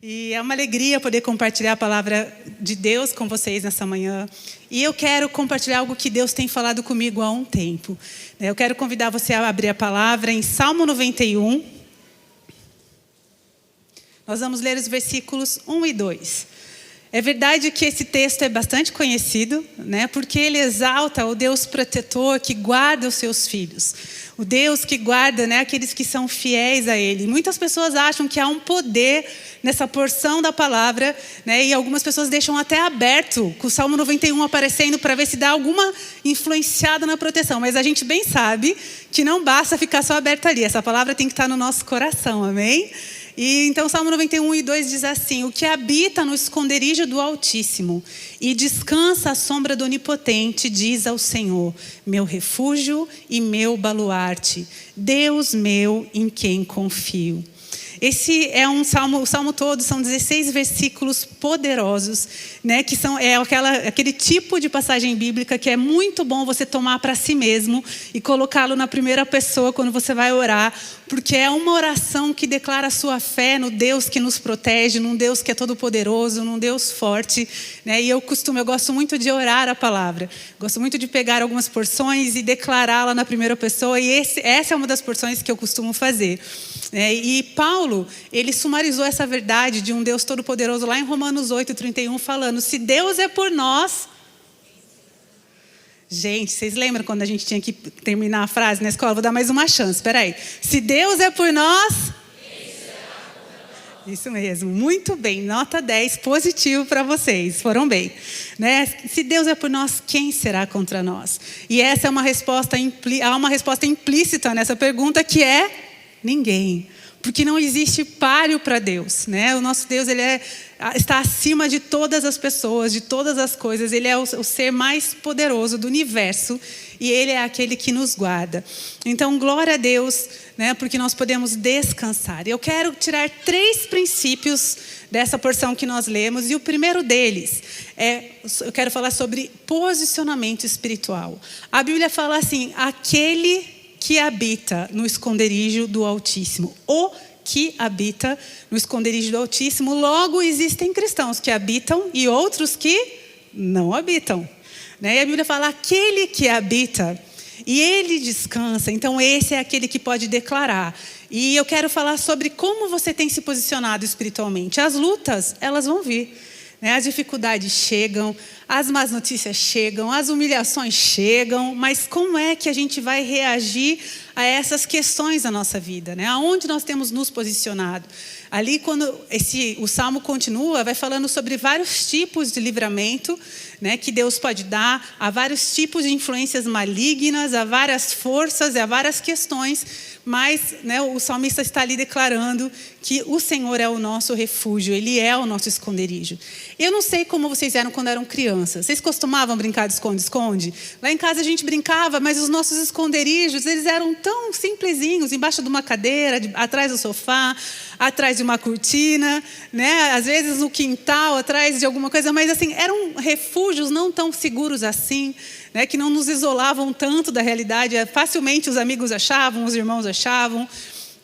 E é uma alegria poder compartilhar a palavra de Deus com vocês nessa manhã. E eu quero compartilhar algo que Deus tem falado comigo há um tempo. Eu quero convidar você a abrir a palavra em Salmo 91. Nós vamos ler os versículos 1 e 2. É verdade que esse texto é bastante conhecido, porque ele exalta o Deus protetor que guarda os seus filhos. O Deus que guarda, aqueles que são fiéis a Ele. Muitas pessoas acham que há um poder nessa porção da palavra, e algumas pessoas deixam até aberto, com o Salmo 91 aparecendo, para ver se dá alguma influenciada na proteção. Mas a gente bem sabe que não basta ficar só aberto ali. Essa palavra tem que estar no nosso coração, amém? E então, Salmo 91 e 2 diz assim: o que habita no esconderijo do Altíssimo e descansa à sombra do Onipotente, diz ao Senhor, meu refúgio e meu baluarte, Deus meu em quem confio. Esse é um salmo, o salmo todo são 16 versículos poderosos, que são aquele tipo de passagem bíblica que é muito bom você tomar para si mesmo e colocá-lo na primeira pessoa quando você vai orar, porque é uma oração que declara a sua fé no Deus que nos protege, num Deus que é todo poderoso, num Deus forte, E eu gosto muito de orar a palavra, gosto muito de pegar algumas porções e declará-la na primeira pessoa, e essa é uma das porções que eu costumo fazer. E Paulo, ele sumarizou essa verdade de um Deus todo-poderoso lá em Romanos 8:31, falando: se Deus é por nós... Gente, vocês lembram quando a gente tinha que terminar a frase na escola? Vou dar mais uma chance, espera aí. Se Deus é por nós... Isso mesmo, muito bem, nota 10, positivo para vocês, foram bem. Se Deus é por nós, quem será contra nós? E essa é uma resposta, há uma resposta implícita nessa pergunta, que é... ninguém, porque não existe páreo para Deus, O nosso Deus, ele está acima de todas as pessoas, de todas as coisas. Ele é o ser mais poderoso do universo e Ele é aquele que nos guarda. Então, glória a Deus, porque nós podemos descansar. Eu quero tirar 3 princípios dessa porção que nós lemos, e o primeiro deles eu quero falar sobre posicionamento espiritual. A Bíblia fala assim: aquele que habita no esconderijo do Altíssimo. O que habita no esconderijo do Altíssimo. Logo, existem cristãos que habitam e outros que não habitam. E a Bíblia fala: aquele que habita e ele descansa. Então, esse é aquele que pode declarar. E eu quero falar sobre como você tem se posicionado espiritualmente. As lutas, elas vão vir. As dificuldades chegam, as más notícias chegam, as humilhações chegam, mas como é que a gente vai reagir a essas questões da nossa vida? Aonde nós temos nos posicionado? Ali, quando o Salmo continua, vai falando sobre vários tipos de livramento, que Deus pode dar, há vários tipos de influências malignas, há várias forças, há várias questões, mas o salmista está ali declarando que o Senhor é o nosso refúgio, Ele é o nosso esconderijo. Eu não sei como vocês eram quando eram crianças. Vocês costumavam brincar de esconde-esconde? Lá em casa a gente brincava, mas os nossos esconderijos, eles eram tão simplesinhos, embaixo de uma cadeira, atrás do sofá, atrás de uma cortina, às vezes no quintal, atrás de alguma coisa, mas assim, eram refúgios não tão seguros assim, que não nos isolavam tanto da realidade. Facilmente os amigos achavam, os irmãos achavam.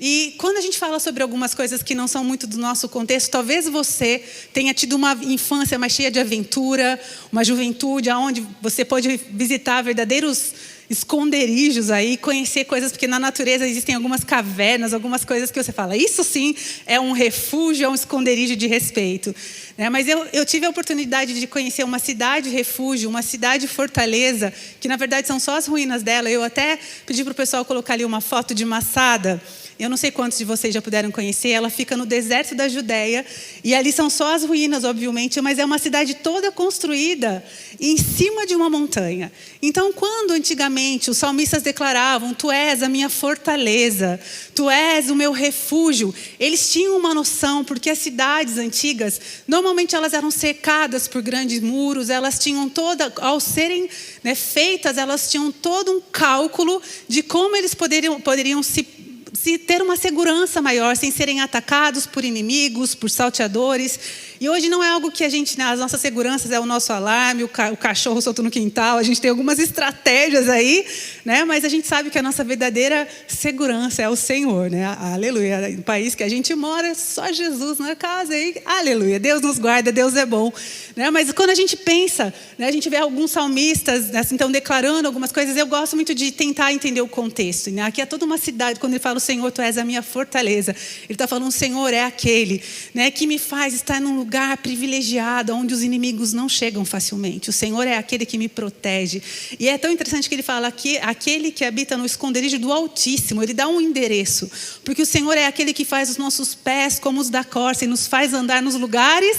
E quando a gente fala sobre algumas coisas que não são muito do nosso contexto, talvez você tenha tido uma infância mais cheia de aventura, uma juventude onde você pode visitar verdadeiros esconderijos aí, conhecer coisas, porque na natureza existem algumas cavernas, algumas coisas que você fala: isso sim é um refúgio, é um esconderijo de respeito. Mas eu tive a oportunidade de conhecer uma cidade refúgio, uma cidade fortaleza, que na verdade são só as ruínas dela. Eu até pedi para o pessoal colocar ali uma foto de Massada. Eu não sei quantos de vocês já puderam conhecer. Ela fica no deserto da Judéia. E ali são só as ruínas, obviamente. Mas é uma cidade toda construída em cima de uma montanha. Então, quando antigamente os salmistas declaravam: tu és a minha fortaleza, tu és o meu refúgio, eles tinham uma noção, porque as cidades antigas, normalmente elas eram cercadas por grandes muros. Elas tinham ao serem feitas, elas tinham todo um cálculo de como eles poderiam se se ter uma segurança maior, sem serem atacados por inimigos, por salteadores. E hoje não é algo que as nossas seguranças é o nosso alarme, o cachorro solto no quintal, a gente tem algumas estratégias aí, né? Mas a gente sabe que a nossa verdadeira segurança é o Senhor, né? Aleluia. No país que a gente mora, só Jesus na casa, e aleluia. Deus nos guarda, Deus é bom, né? Mas quando a gente pensa, né, a gente vê alguns salmistas, assim, então declarando algumas coisas, eu gosto muito de tentar entender o contexto, né? Aqui é toda uma cidade, quando ele fala, o Senhor, tu és a minha fortaleza, ele está falando, o Senhor é aquele, né, que me faz estar num lugar privilegiado, onde os inimigos não chegam facilmente. O Senhor é aquele que me protege. E é tão interessante que ele fala que aquele que habita no esconderijo do Altíssimo, ele dá um endereço, porque o Senhor é aquele que faz os nossos pés como os da corça e nos faz andar nos lugares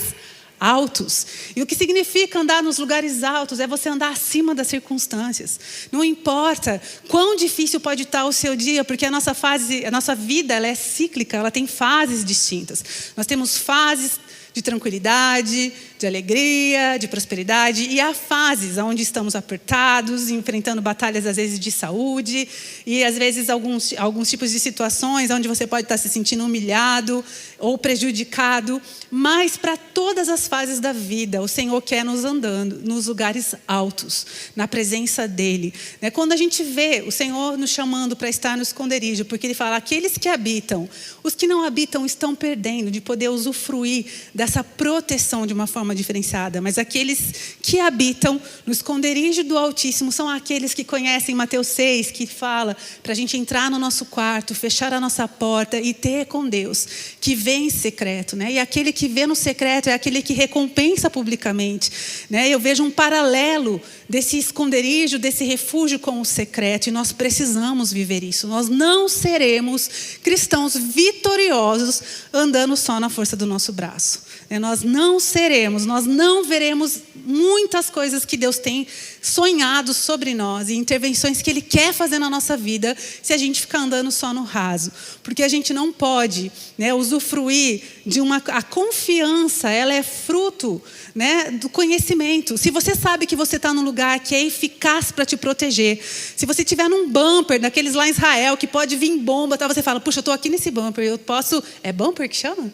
altos. E o que significa andar nos lugares altos é você andar acima das circunstâncias. Não importa quão difícil pode estar o seu dia, porque a nossa vida, ela é cíclica, ela tem fases distintas. Nós temos fases de tranquilidade, de alegria, de prosperidade, e há fases onde estamos apertados, enfrentando batalhas às vezes de saúde, e às vezes alguns tipos de situações onde você pode estar se sentindo humilhado ou prejudicado, mas para todas as fases da vida, o Senhor quer nos andando nos lugares altos, na presença dEle. Quando a gente vê o Senhor nos chamando para estar no esconderijo, porque Ele fala, aqueles que habitam, os que não habitam estão perdendo de poder usufruir dessa proteção de uma forma diferenciada, mas aqueles que habitam no esconderijo do Altíssimo são aqueles que conhecem Mateus 6, que fala para a gente entrar no nosso quarto, fechar a nossa porta e ter com Deus, que vê em secreto, né? E aquele que vê no secreto é aquele que recompensa publicamente, né? Eu vejo um paralelo desse esconderijo, desse refúgio com o secreto, e nós precisamos viver isso. Nós não seremos cristãos vitoriosos andando só na força do nosso braço. Nós não veremos muitas coisas que Deus tem sonhado sobre nós e intervenções que Ele quer fazer na nossa vida se a gente ficar andando só no raso. Porque a gente não pode, né, usufruir de a confiança, ela é fruto, né, do conhecimento. Se você sabe que você está num lugar que é eficaz para te proteger, se você estiver num bumper, daqueles lá em Israel, que pode vir bomba, tá, você fala, puxa, eu estou aqui nesse bumper, eu posso... É bumper que chama?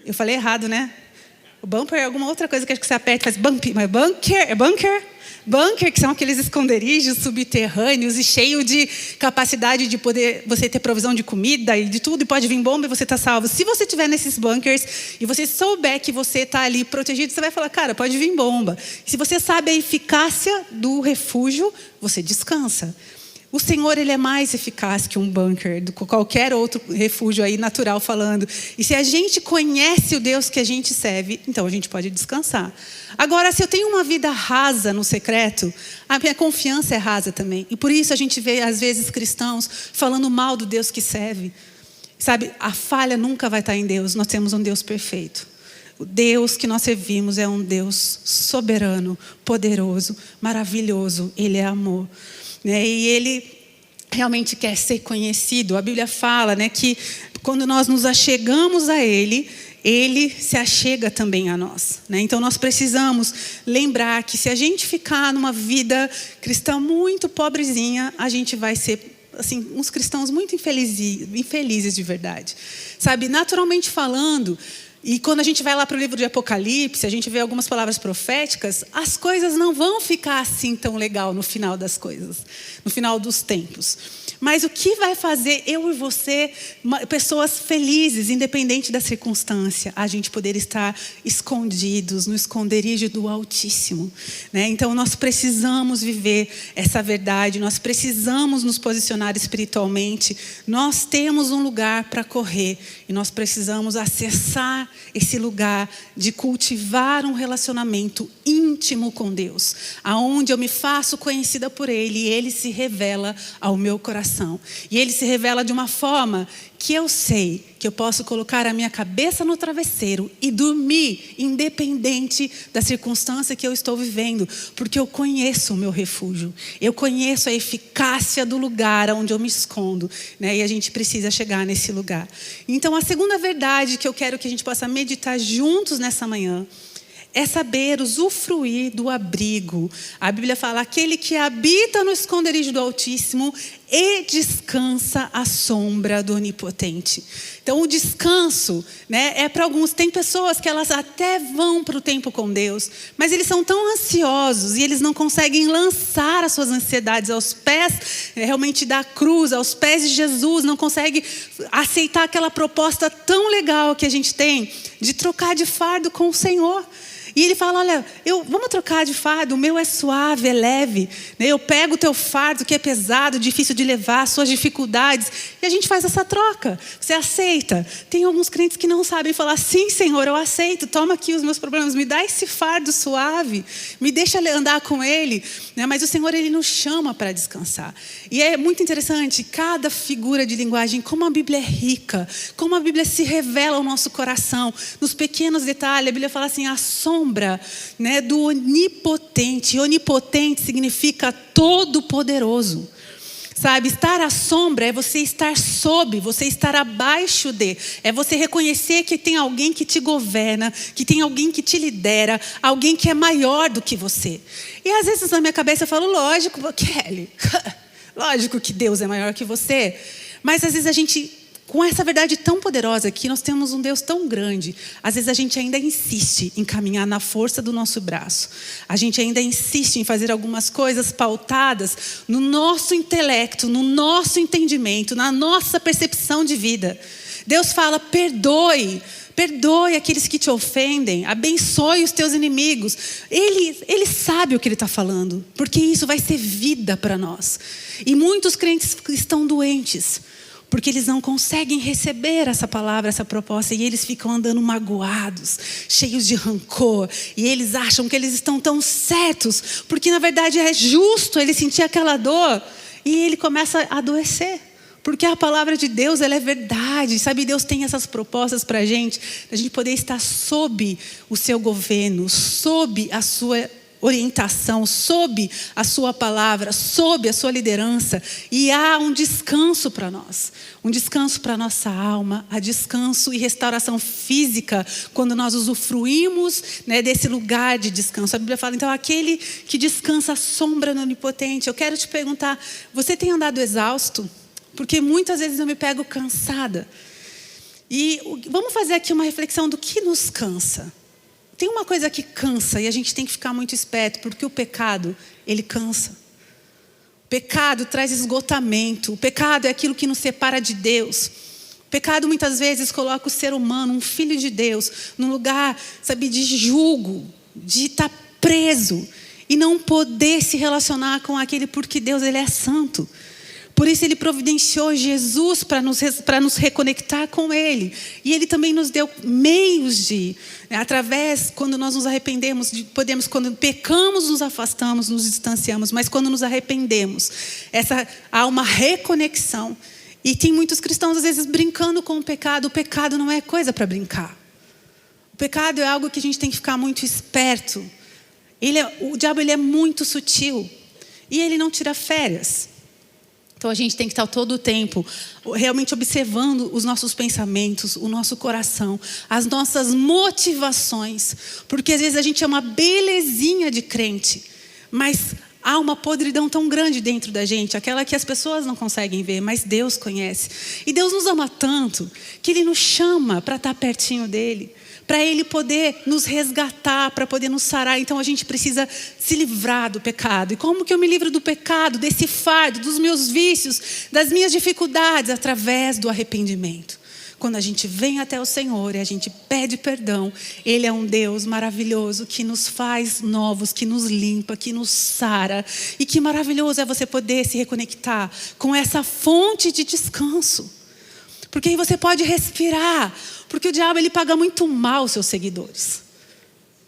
Eu falei errado, né? O bumper é alguma outra coisa que acho que você aperta e faz bump, mas bunker, é bunker? Bunker, que são aqueles esconderijos subterrâneos e cheio de capacidade de poder você ter provisão de comida e de tudo, e pode vir bomba e você está salvo. Se você estiver nesses bunkers e você souber que você está ali protegido, você vai falar, cara, pode vir bomba. Se você sabe a eficácia do refúgio, você descansa. O Senhor, Ele é mais eficaz que um bunker, do que qualquer outro refúgio aí natural falando. E se a gente conhece o Deus que a gente serve, então a gente pode descansar. Agora, se eu tenho uma vida rasa no secreto, a minha confiança é rasa também. E por isso a gente vê, às vezes, cristãos falando mal do Deus que serve. Sabe, a falha nunca vai estar em Deus, nós temos um Deus perfeito. O Deus que nós servimos é um Deus soberano, poderoso, maravilhoso. Ele é amor. E Ele realmente quer ser conhecido. A Bíblia fala, né, que quando nós nos achegamos a Ele, Ele se achega também a nós, né? Então nós precisamos lembrar que se a gente ficar numa vida cristã muito pobrezinha, a gente vai ser assim, uns cristãos muito infelizes de verdade. Sabe, naturalmente falando... E quando a gente vai lá para o livro de Apocalipse, a gente vê algumas palavras proféticas, as coisas não vão ficar assim tão legal no final das coisas, no final dos tempos. Mas o que vai fazer eu e você, pessoas felizes, independente da circunstância, a gente poder estar escondidos no esconderijo do Altíssimo, né? Então nós precisamos viver essa verdade, nós precisamos nos posicionar espiritualmente, nós temos um lugar para correr e nós precisamos acessar esse lugar de cultivar um relacionamento íntimo com Deus, aonde eu me faço conhecida por Ele e Ele se revela ao meu coração. E Ele se revela de uma forma que eu sei que eu posso colocar a minha cabeça no travesseiro e dormir, independente da circunstância que eu estou vivendo, porque eu conheço o meu refúgio, eu conheço a eficácia do lugar onde eu me escondo, né? E a gente precisa chegar nesse lugar. Então, a segunda verdade que eu quero que a gente possa meditar juntos nessa manhã é saber usufruir do abrigo. A Bíblia fala, aquele que habita no esconderijo do Altíssimo, e descansa à sombra do Onipotente. Então, o descanso, né, é para alguns. Tem pessoas que elas até vão para o tempo com Deus, mas eles são tão ansiosos e eles não conseguem lançar as suas ansiedades aos pés, realmente da cruz, aos pés de Jesus, não conseguem aceitar aquela proposta tão legal que a gente tem de trocar de fardo com o Senhor. E ele fala, olha, vamos trocar de fardo, o meu é suave, é leve. Eu pego o teu fardo que é pesado, difícil de levar, suas dificuldades. E a gente faz essa troca. Você aceita? Tem alguns crentes que não sabem falar, sim, Senhor, eu aceito. Toma aqui os meus problemas, me dá esse fardo suave. Me deixa andar com ele. Mas o Senhor, ele nos chama para descansar. E é muito interessante, cada figura de linguagem, como a Bíblia é rica, como a Bíblia se revela ao nosso coração. Nos pequenos detalhes, a Bíblia fala assim, a sombra, né, do onipotente. Onipotente significa todo-poderoso. Sabe, estar à sombra é você estar sob, você estar abaixo de. É você reconhecer que tem alguém que te governa, que tem alguém que te lidera, alguém que é maior do que você. E às vezes na minha cabeça eu falo, lógico, Kelly, lógico que Deus é maior que você. Mas às vezes a gente, com essa verdade tão poderosa que nós temos um Deus tão grande, às vezes a gente ainda insiste em caminhar na força do nosso braço. A gente ainda insiste em fazer algumas coisas pautadas no nosso intelecto, no nosso entendimento, na nossa percepção de vida. Deus fala, perdoe aqueles que te ofendem, abençoe os teus inimigos. Ele sabe o que ele está falando, porque isso vai ser vida para nós. E muitos crentes estão doentes, porque eles não conseguem receber essa palavra, essa proposta, e eles ficam andando magoados, cheios de rancor, e eles acham que eles estão tão certos, porque na verdade é justo ele sentir aquela dor, e ele começa a adoecer, porque a palavra de Deus, ela é verdade, sabe? Deus tem essas propostas para a gente poder estar sob o seu governo, sob a sua orientação, sob a sua palavra, sob a sua liderança, e há um descanso para nós, um descanso para a nossa alma, há descanso e restauração física quando nós usufruímos, né, desse lugar de descanso. A Bíblia fala, então, aquele que descansa à sombra do Onipotente. Eu quero te perguntar, você tem andado exausto? Porque muitas vezes eu me pego cansada. E vamos fazer aqui uma reflexão do que nos cansa. Tem uma coisa que cansa e a gente tem que ficar muito esperto, porque o pecado, ele cansa. O pecado traz esgotamento. O pecado é aquilo que nos separa de Deus. O pecado muitas vezes coloca o ser humano, um filho de Deus, num lugar, sabe, de julgo, de estar preso e não poder se relacionar com aquele, porque Deus, ele é santo. Por isso ele providenciou Jesus para nos reconectar com ele. E ele também nos deu meios de, através, quando nós nos arrependemos, quando pecamos, nos afastamos, nos distanciamos. Mas quando nos arrependemos, há uma reconexão. E tem muitos cristãos, às vezes, brincando com o pecado. O pecado não é coisa para brincar. O pecado é algo que a gente tem que ficar muito esperto. O diabo, ele é muito sutil. E ele não tira férias. Então a gente tem que estar todo o tempo realmente observando os nossos pensamentos, o nosso coração, as nossas motivações. Porque às vezes a gente é uma belezinha de crente, mas há uma podridão tão grande dentro da gente, aquela que as pessoas não conseguem ver, mas Deus conhece. E Deus nos ama tanto que Ele nos chama para estar pertinho dEle, para Ele poder nos resgatar, para poder nos sarar. Então a gente precisa se livrar do pecado. E como que eu me livro do pecado, desse fardo, dos meus vícios, das minhas dificuldades? Através do arrependimento. Quando a gente vem até o Senhor e a gente pede perdão, Ele é um Deus maravilhoso que nos faz novos, que nos limpa, que nos sara. E que maravilhoso é você poder se reconectar com essa fonte de descanso. Porque aí você pode respirar. Porque o diabo, ele paga muito mal os seus seguidores.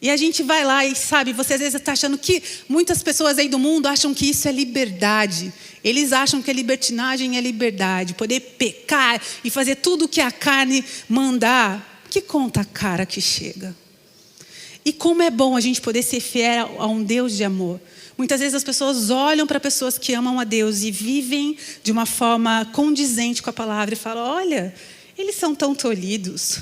E a gente vai lá e sabe, você às vezes está achando que muitas pessoas aí do mundo acham que isso é liberdade. Eles acham que a libertinagem é liberdade. Poder pecar e fazer tudo o que a carne mandar. Que conta a cara que chega. E como é bom a gente poder ser fiel a um Deus de amor. Muitas vezes as pessoas olham para pessoas que amam a Deus e vivem de uma forma condizente com a palavra e falam, olha, eles são tão tolhidos.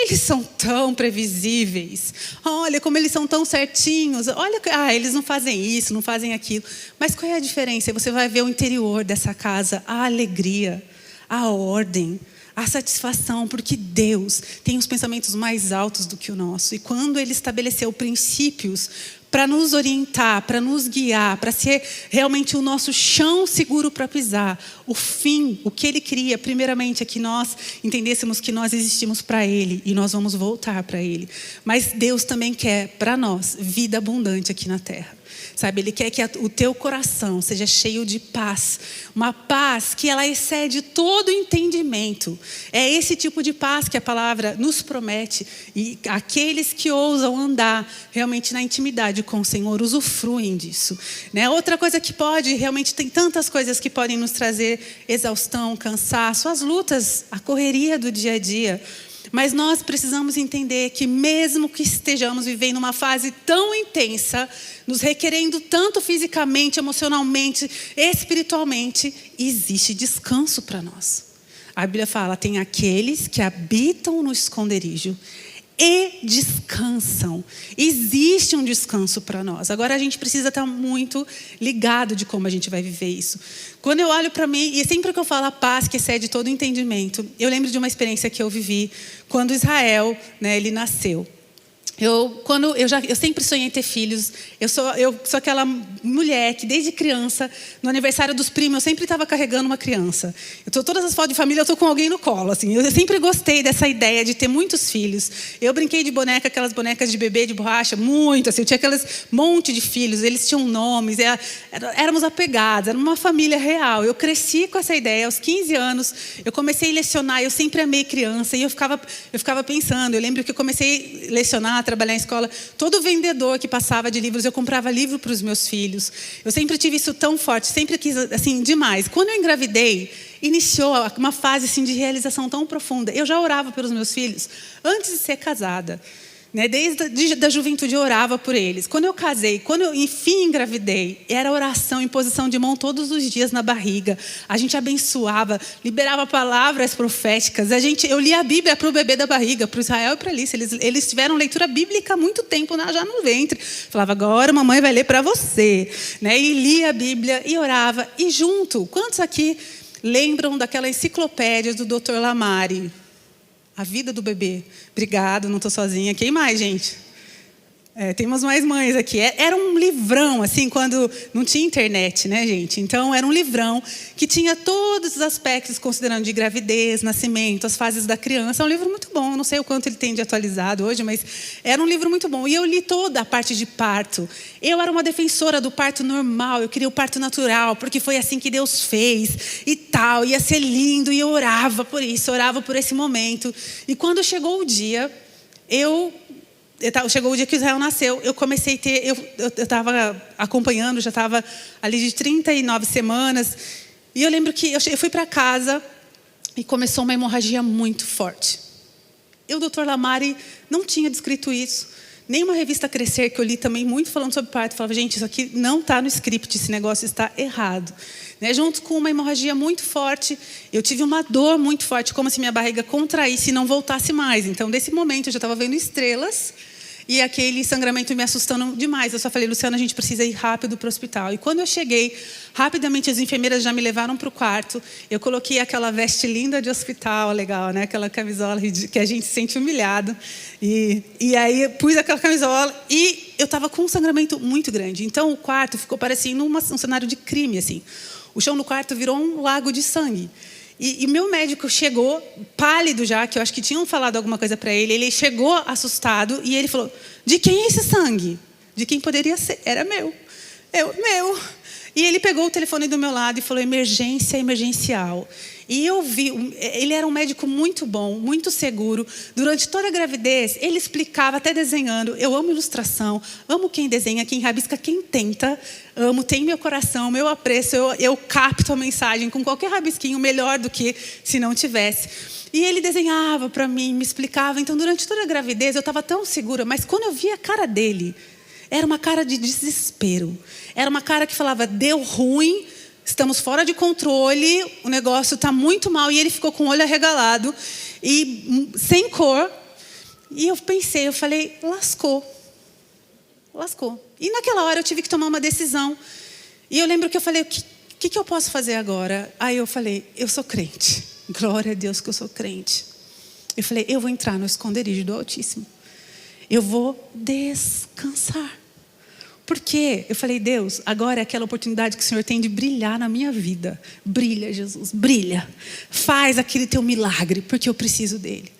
eles são tão previsíveis. Olha como eles são tão certinhos. Olha, eles não fazem isso, não fazem aquilo. Mas qual é a diferença? Você vai ver o interior dessa casa, a alegria, a ordem, a satisfação, porque Deus tem os pensamentos mais altos do que o nosso. E quando Ele estabeleceu princípios para nos orientar, para nos guiar, para ser realmente o nosso chão seguro para pisar, o fim, o que Ele queria, primeiramente, é que nós entendêssemos que nós existimos para Ele e nós vamos voltar para Ele. Mas Deus também quer para nós vida abundante aqui na terra. Sabe, Ele quer que o teu coração seja cheio de paz. Uma paz que ela excede todo entendimento. É esse tipo de paz que a palavra nos promete. E aqueles que ousam andar realmente na intimidade com o Senhor usufruem disso. Né? Outra coisa que pode, realmente tem tantas coisas que podem nos trazer exaustão, cansaço, as lutas, a correria do dia a dia. Mas nós precisamos entender que mesmo que estejamos vivendo uma fase tão intensa, nos requerendo tanto fisicamente, emocionalmente, espiritualmente, existe descanso para nós. A Bíblia fala, tem aqueles que habitam no esconderijo e descansam. Existe um descanso para nós. Agora a gente precisa estar muito ligado de como a gente vai viver isso. Quando eu olho para mim, e sempre que eu falo a paz que excede todo entendimento, eu lembro de uma experiência que eu vivi quando Israel, né, ele nasceu. Eu sempre sonhei em ter filhos. Eu sou aquela mulher que desde criança, no aniversário dos primos, eu sempre estava carregando uma criança. Todas as fotos de família eu estou com alguém no colo. Assim. Eu sempre gostei dessa ideia de ter muitos filhos. Eu brinquei de boneca, aquelas bonecas de bebê de borracha, muito. Assim, eu tinha aqueles monte de filhos, eles tinham nomes, éramos apegados, era uma família real. Eu cresci com essa ideia. Aos 15 anos, eu comecei a lecionar. Eu sempre amei criança e eu ficava pensando. Eu lembro que eu comecei a lecionar, trabalhar em escola, todo vendedor que passava de livros, eu comprava livro para os meus filhos. Eu sempre tive isso tão forte, sempre quis, assim, demais. Quando eu engravidei, iniciou uma fase assim, de realização tão profunda. Eu já orava pelos meus filhos antes de ser casada. Né? Desde a juventude eu orava por eles. Quando eu casei, quando eu enfim engravidei, era oração, imposição de mão todos os dias na barriga. A gente abençoava, liberava palavras proféticas. Eu lia a Bíblia para o bebê da barriga, para o Israel e para a Alice. Eles tiveram leitura bíblica há muito tempo já no ventre. Falava, agora a mamãe vai ler para você. Né? E lia a Bíblia e orava. E junto, quantos aqui lembram daquela enciclopédia do Dr. Lamari? A vida do bebê. Obrigado, não estou sozinha. Quem mais, gente? Temos mais mães aqui. Era um livrão, assim, quando não tinha internet, né, gente? Então, era um livrão que tinha todos os aspectos, considerando de gravidez, nascimento, as fases da criança. É um livro muito bom. Não sei o quanto ele tem de atualizado hoje, mas era um livro muito bom. E eu li toda a parte de parto. Eu era uma defensora do parto normal. Eu queria o parto natural, porque foi assim que Deus fez e tal. Ia ser lindo. E eu orava por isso, orava por esse momento. E quando chegou o dia, chegou o dia que Israel nasceu, eu comecei a ter... Eu estava acompanhando, já estava ali de 39 semanas. E eu lembro que eu fui para casa e começou uma hemorragia muito forte. O Dr. Lamari não tinha descrito isso. Nem uma revista Crescer, que eu li também muito falando sobre parto, falava, gente, isso aqui não está no script, esse negócio está errado. Né? Junto com uma hemorragia muito forte, eu tive uma dor muito forte, como se minha barriga contraísse e não voltasse mais. Então, desse momento, eu já estava vendo estrelas. E aquele sangramento me assustando demais. Eu só falei, Luciana, a gente precisa ir rápido para o hospital. E quando eu cheguei, rapidamente as enfermeiras já me levaram para o quarto. Eu coloquei aquela veste linda de hospital, legal, né? Aquela camisola que a gente se sente humilhado. E aí pus aquela camisola e eu estava com um sangramento muito grande. Então o quarto ficou parecendo um cenário de crime, assim. O chão do quarto virou um lago de sangue. E meu médico chegou, pálido já, que eu acho que tinham falado alguma coisa para ele. Ele chegou assustado e ele falou, de quem é esse sangue? De quem poderia ser? Era meu. Meu. E ele pegou o telefone do meu lado e falou, emergência emergencial. E eu vi, ele era um médico muito bom, muito seguro. Durante toda a gravidez, ele explicava, até desenhando. Eu amo ilustração, amo quem desenha, quem rabisca, quem tenta. Amo, tem meu coração, meu apreço. Eu capto a mensagem com qualquer rabisquinho, melhor do que se não tivesse. E ele desenhava para mim, me explicava. Então, durante toda a gravidez, eu estava tão segura. Mas quando eu vi a cara dele, era uma cara de desespero. Era uma cara que falava, deu ruim, estamos fora de controle, o negócio está muito mal. E ele ficou com o olho arregalado e sem cor. E eu pensei, eu falei, lascou. E naquela hora eu tive que tomar uma decisão. E eu lembro que eu falei, o que eu posso fazer agora? Aí eu falei, eu sou crente. Glória a Deus que eu sou crente. Eu falei, eu vou entrar no esconderijo do Altíssimo. Eu vou descansar. Por quê? Eu falei, Deus, agora é aquela oportunidade que o Senhor tem de brilhar na minha vida. Brilha, Jesus, brilha. Faz aquele teu milagre, porque eu preciso dele.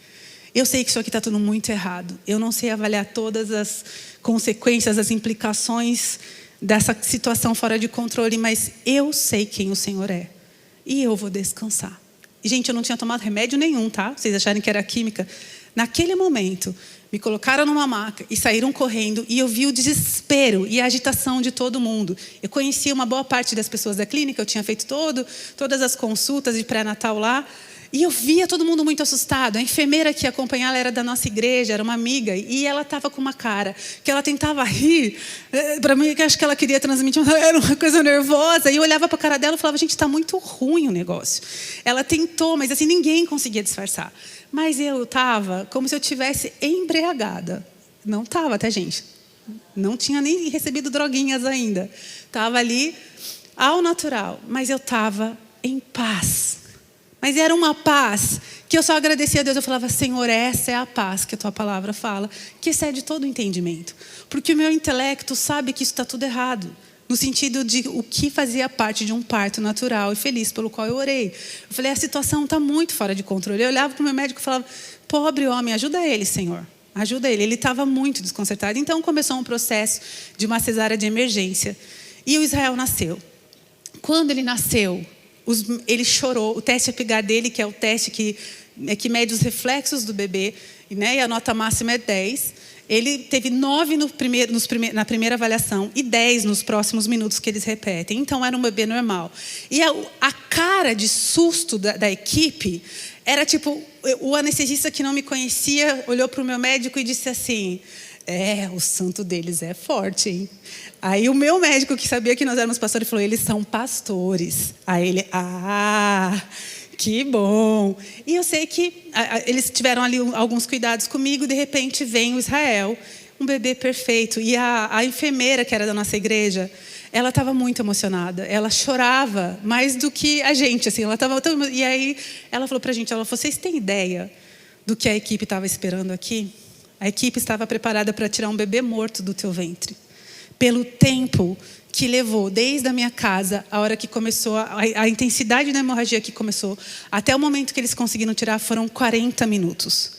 Eu sei que isso aqui está tudo muito errado. Eu não sei avaliar todas as consequências, as implicações dessa situação fora de controle, mas eu sei quem o Senhor é. E eu vou descansar. E, gente, eu não tinha tomado remédio nenhum, tá? Vocês acharem que era química. Naquele momento, me colocaram numa maca e saíram correndo. E eu vi o desespero e a agitação de todo mundo. Eu conhecia uma boa parte das pessoas da clínica. Eu tinha feito todas as consultas de pré-natal lá. E eu via todo mundo muito assustado. A enfermeira que ia acompanhar, ela era da nossa igreja, era uma amiga. E ela estava com uma cara que ela tentava rir. Para mim, acho que ela queria transmitir, era uma coisa nervosa. E eu olhava para a cara dela e falava, gente, está muito ruim o negócio. Ela tentou, mas assim, ninguém conseguia disfarçar. Mas eu estava como se eu tivesse embriagada. Não estava, tá, gente? Não tinha nem recebido droguinhas ainda. Estava ali ao natural. Mas eu estava em paz. Mas era uma paz que eu só agradecia a Deus. Eu falava, Senhor, essa é a paz que a tua palavra fala, que excede todo o entendimento. Porque o meu intelecto sabe que isso está tudo errado. No sentido de o que fazia parte de um parto natural e feliz pelo qual eu orei. Eu falei, a situação está muito fora de controle. Eu olhava para o meu médico e falava, pobre homem, ajuda ele, Senhor. Ajuda ele. Ele estava muito desconcertado. Então começou um processo de uma cesárea de emergência. E o Israel nasceu. Quando ele nasceu, ele chorou. O teste Apgar dele, que é o teste que mede os reflexos do bebê, né, e a nota máxima é 10. Ele teve 9 na primeira avaliação e 10 nos próximos minutos que eles repetem. Então, era um bebê normal. E a cara de susto da equipe era tipo... O anestesista que não me conhecia olhou para o meu médico e disse assim... o santo deles é forte, hein? Aí o meu médico, que sabia que nós éramos pastores, falou, eles são pastores. Aí ele, que bom. E eu sei que eles tiveram ali alguns cuidados comigo, de repente vem o Israel, um bebê perfeito. E a enfermeira, que era da nossa igreja, ela estava muito emocionada. Ela chorava mais do que a gente, assim. E aí ela falou para a gente, vocês têm ideia do que a equipe estava esperando aqui? A equipe estava preparada para tirar um bebê morto do teu ventre. Pelo tempo que levou, desde a minha casa, a hora que começou, a intensidade da hemorragia que começou, até o momento que eles conseguiram tirar, foram 40 minutos.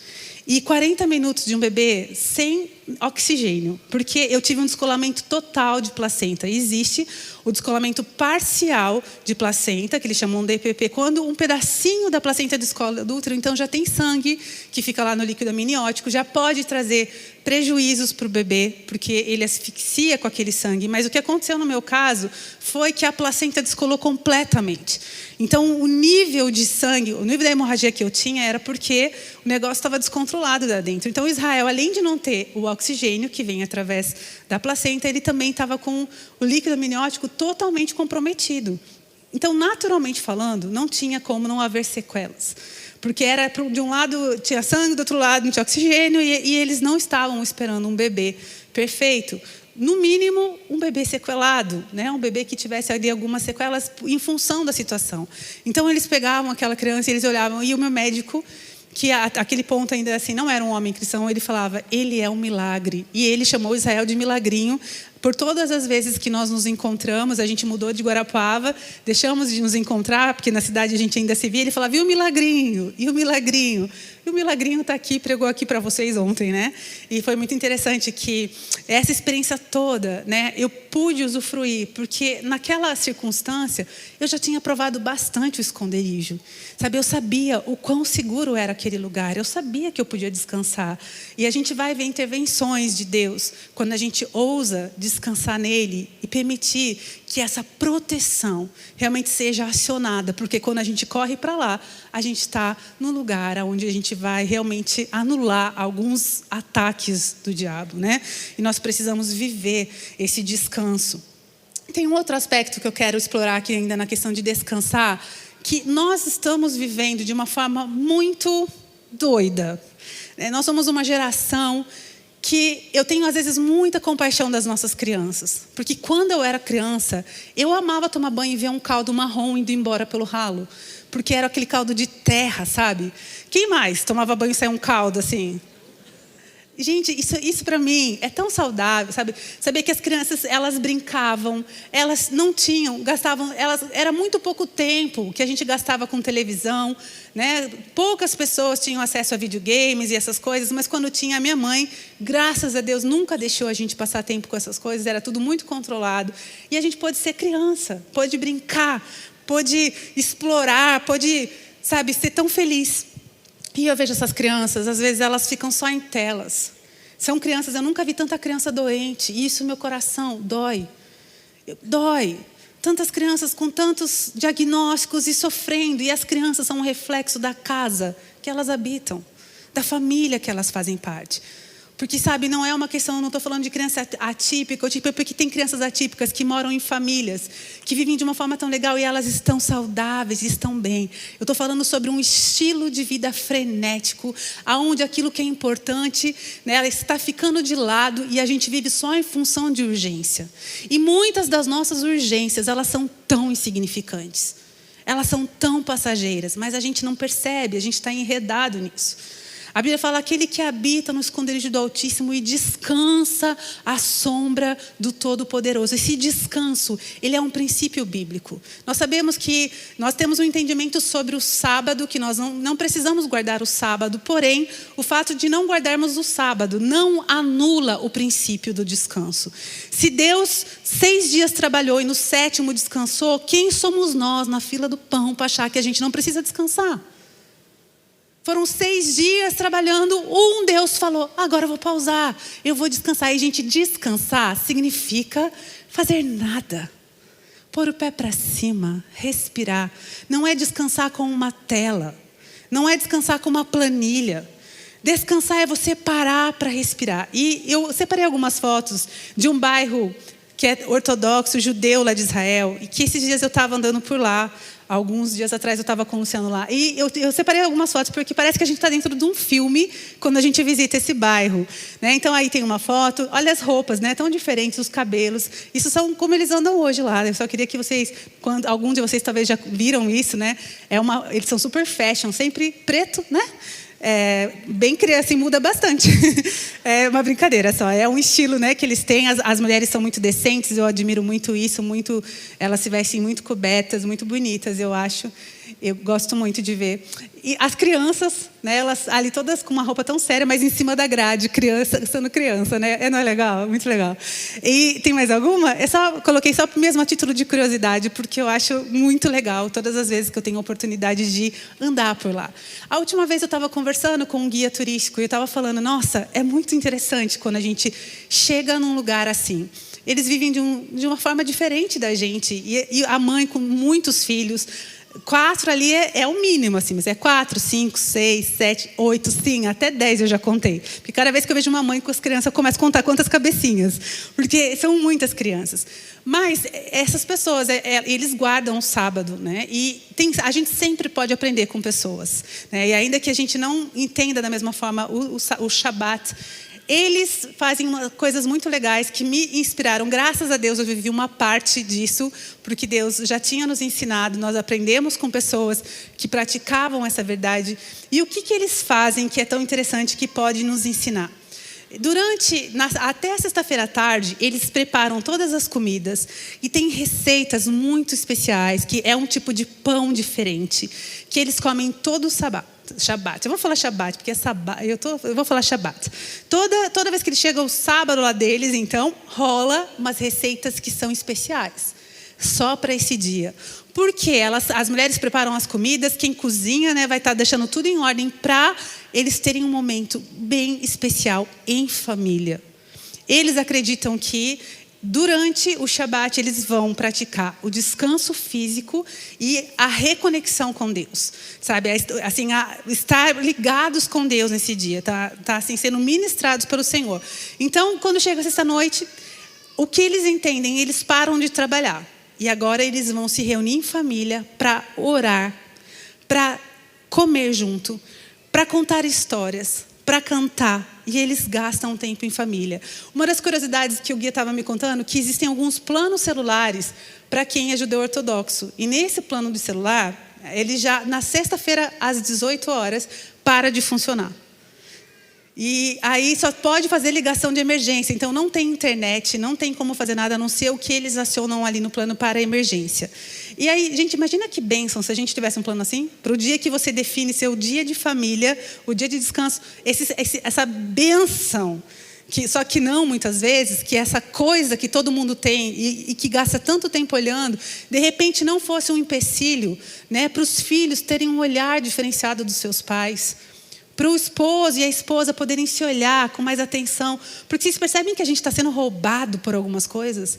E 40 minutos de um bebê sem oxigênio, porque eu tive um descolamento total de placenta. Existe o descolamento parcial de placenta, que eles chamam de DPP, quando um pedacinho da placenta descola do útero, então já tem sangue que fica lá no líquido amniótico, já pode trazer prejuízos para o bebê, porque ele asfixia com aquele sangue. Mas o que aconteceu no meu caso foi que a placenta descolou completamente. Então, o nível de sangue, o nível da hemorragia que eu tinha era porque o negócio estava descontrolado lá dentro. Então, Israel, além de não ter o oxigênio que vem através da placenta, ele também estava com o líquido amniótico totalmente comprometido. Então, naturalmente falando, não tinha como não haver sequelas. Porque era, de um lado tinha sangue, do outro lado não tinha oxigênio, e eles não estavam esperando um bebê perfeito. No mínimo, um bebê sequelado, né? Um bebê que tivesse ali algumas sequelas em função da situação. Então, eles pegavam aquela criança e eles olhavam, e o meu médico, que aquele ponto ainda assim não era um homem cristão, ele falava, ele é um milagre. E ele chamou Israel de milagrinho. Por todas as vezes que nós nos encontramos, a gente mudou de Guarapuava, deixamos de nos encontrar, porque na cidade a gente ainda se via, ele falava, e o milagrinho? E o milagrinho? E o milagrinho está aqui, pregou aqui para vocês ontem, né? E foi muito interessante que essa experiência toda, né, eu pude usufruir, porque naquela circunstância eu já tinha provado bastante o esconderijo. Sabe, eu sabia o quão seguro era aquele lugar, eu sabia que eu podia descansar. E a gente vai ver intervenções de Deus quando a gente ousa descansar nele e permitir que essa proteção realmente seja acionada, porque quando a gente corre para lá, a gente está no lugar onde a gente vai realmente anular alguns ataques do diabo, né? E nós precisamos viver esse descanso. Tem um outro aspecto que eu quero explorar aqui ainda na questão de descansar, que nós estamos vivendo de uma forma muito doida. Nós somos uma geração que eu tenho, às vezes, muita compaixão das nossas crianças. Porque quando eu era criança, eu amava tomar banho e ver um caldo marrom indo embora pelo ralo. Porque era aquele caldo de terra, sabe? Quem mais tomava banho e saía um caldo assim? Gente, isso para mim é tão saudável, sabe? Saber que as crianças, elas brincavam, elas não tinham, gastavam, era muito pouco tempo que a gente gastava com televisão, né? Poucas pessoas tinham acesso a videogames e essas coisas, mas quando tinha, a minha mãe, graças a Deus, nunca deixou a gente passar tempo com essas coisas, era tudo muito controlado. E a gente pôde ser criança, pôde brincar, pôde explorar, pôde, sabe, ser tão feliz. E eu vejo essas crianças, às vezes elas ficam só em telas. São crianças, eu nunca vi tanta criança doente. E isso, meu coração, dói. Dói. Tantas crianças com tantos diagnósticos e sofrendo. E as crianças são um reflexo da casa que elas habitam, da família que elas fazem parte. Porque, sabe, não é uma questão, não estou falando de criança atípica, porque tem crianças atípicas que moram em famílias, que vivem de uma forma tão legal e elas estão saudáveis e estão bem. Eu estou falando sobre um estilo de vida frenético, onde aquilo que é importante, né, ela está ficando de lado e a gente vive só em função de urgência. E muitas das nossas urgências, elas são tão insignificantes. Elas são tão passageiras, mas a gente não percebe, a gente está enredado nisso. A Bíblia fala, aquele que habita no esconderijo do Altíssimo e descansa à sombra do Todo-Poderoso. Esse descanso, ele é um princípio bíblico. Nós sabemos que nós temos um entendimento sobre o sábado, que nós não precisamos guardar o sábado, porém, o fato de não guardarmos o sábado não anula o princípio do descanso. Se Deus 6 dias trabalhou e no 7º descansou, quem somos nós na fila do pão para achar que a gente não precisa descansar? Foram 6 dias trabalhando, Deus falou, agora eu vou pausar, eu vou descansar. E, gente, descansar significa fazer nada. Pôr o pé para cima, respirar. Não é descansar com uma tela, não é descansar com uma planilha. Descansar é você parar para respirar. E eu separei algumas fotos de um bairro que é ortodoxo, judeu lá de Israel, e que esses dias eu estava andando por lá. Alguns dias atrás eu estava com o Luciano lá. E eu separei algumas fotos, porque parece que a gente está dentro de um filme quando a gente visita esse bairro, né? Então aí tem uma foto, olha as roupas, né? Tão diferentes, os cabelos. Isso são como eles andam hoje lá. Eu só queria que vocês, algum de vocês talvez já viram isso, né? Eles são super fashion, sempre preto, né? Bem criança e muda bastante. É uma brincadeira só. É um estilo, né, que eles têm. As mulheres são muito decentes, eu admiro muito isso. Elas se vestem muito cobertas, muito bonitas, eu acho. Eu gosto muito de ver. E as crianças, né, elas ali todas com uma roupa tão séria, mas em cima da grade, sendo criança, né? Não é legal? Muito legal. E tem mais alguma? Coloquei só mesmo a título de curiosidade, porque eu acho muito legal todas as vezes que eu tenho a oportunidade de andar por lá. A última vez eu estava conversando com um guia turístico e eu estava falando, nossa, é muito interessante quando a gente chega num lugar assim. Eles vivem de uma forma diferente da gente. E a mãe com muitos filhos. 4 ali é o mínimo, assim, mas é 4, 5, 6, 7, 8, sim, até 10 eu já contei. Porque cada vez que eu vejo uma mãe com as crianças, eu começo a contar quantas cabecinhas. Porque são muitas crianças. Mas essas pessoas, eles guardam o sábado, né? E a gente sempre pode aprender com pessoas, né? E ainda que a gente não entenda da mesma forma o Shabat, eles fazem coisas muito legais que me inspiraram. Graças a Deus eu vivi uma parte disso, porque Deus já tinha nos ensinado, nós aprendemos com pessoas que praticavam essa verdade. E o que eles fazem que é tão interessante que pode nos ensinar? Até a sexta-feira à tarde, eles preparam todas as comidas e tem receitas muito especiais, que é um tipo de pão diferente, que eles comem todo o Shabat. Eu vou falar Shabat, porque é Sabat. Eu vou falar Shabat. Toda vez que eles chegam o sábado lá deles, então, rola umas receitas que são especiais. Só para esse dia. Porque as mulheres preparam as comidas, quem cozinha, né, vai estar deixando tudo em ordem para eles terem um momento bem especial em família. Eles acreditam que durante o Shabat eles vão praticar o descanso físico e a reconexão com Deus, sabe? Assim, estar ligados com Deus nesse dia, tá assim sendo ministrados pelo Senhor. Então, quando chega sexta-noite, o que eles entendem? Eles param de trabalhar e agora eles vão se reunir em família para orar, para comer junto, para contar histórias, para cantar. E eles gastam tempo em família. Uma das curiosidades que o guia estava me contando, que existem alguns planos celulares para quem é judeu ortodoxo. E nesse plano de celular, ele já, na sexta-feira, às 18 horas, para de funcionar. E aí só pode fazer ligação de emergência. Então não tem internet, não tem como fazer nada a não ser o que eles acionam ali no plano para emergência. E aí, gente, imagina que bênção se a gente tivesse um plano assim. Para o dia que você define seu dia de família, o dia de descanso, essa bênção. Só que não, muitas vezes, que essa coisa que todo mundo tem e que gasta tanto tempo olhando, de repente não fosse um empecilho, né, para os filhos terem um olhar diferenciado dos seus pais. Para o esposo e a esposa poderem se olhar com mais atenção. Porque vocês percebem que a gente está sendo roubado por algumas coisas?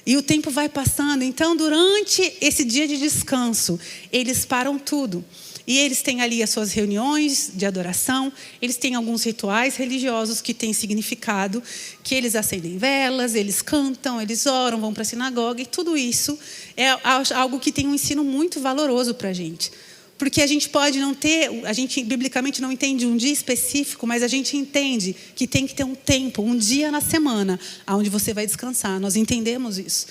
E o tempo vai passando. Então, durante esse dia de descanso, eles param tudo. E eles têm ali as suas reuniões de adoração. Eles têm alguns rituais religiosos que têm significado. Que eles acendem velas, eles cantam, eles oram, vão para a sinagoga. E tudo isso é algo que tem um ensino muito valoroso para a gente. Porque a gente pode não ter, a gente biblicamente não entende um dia específico, mas a gente entende que tem que ter um tempo, um dia na semana, onde você vai descansar. Nós entendemos isso.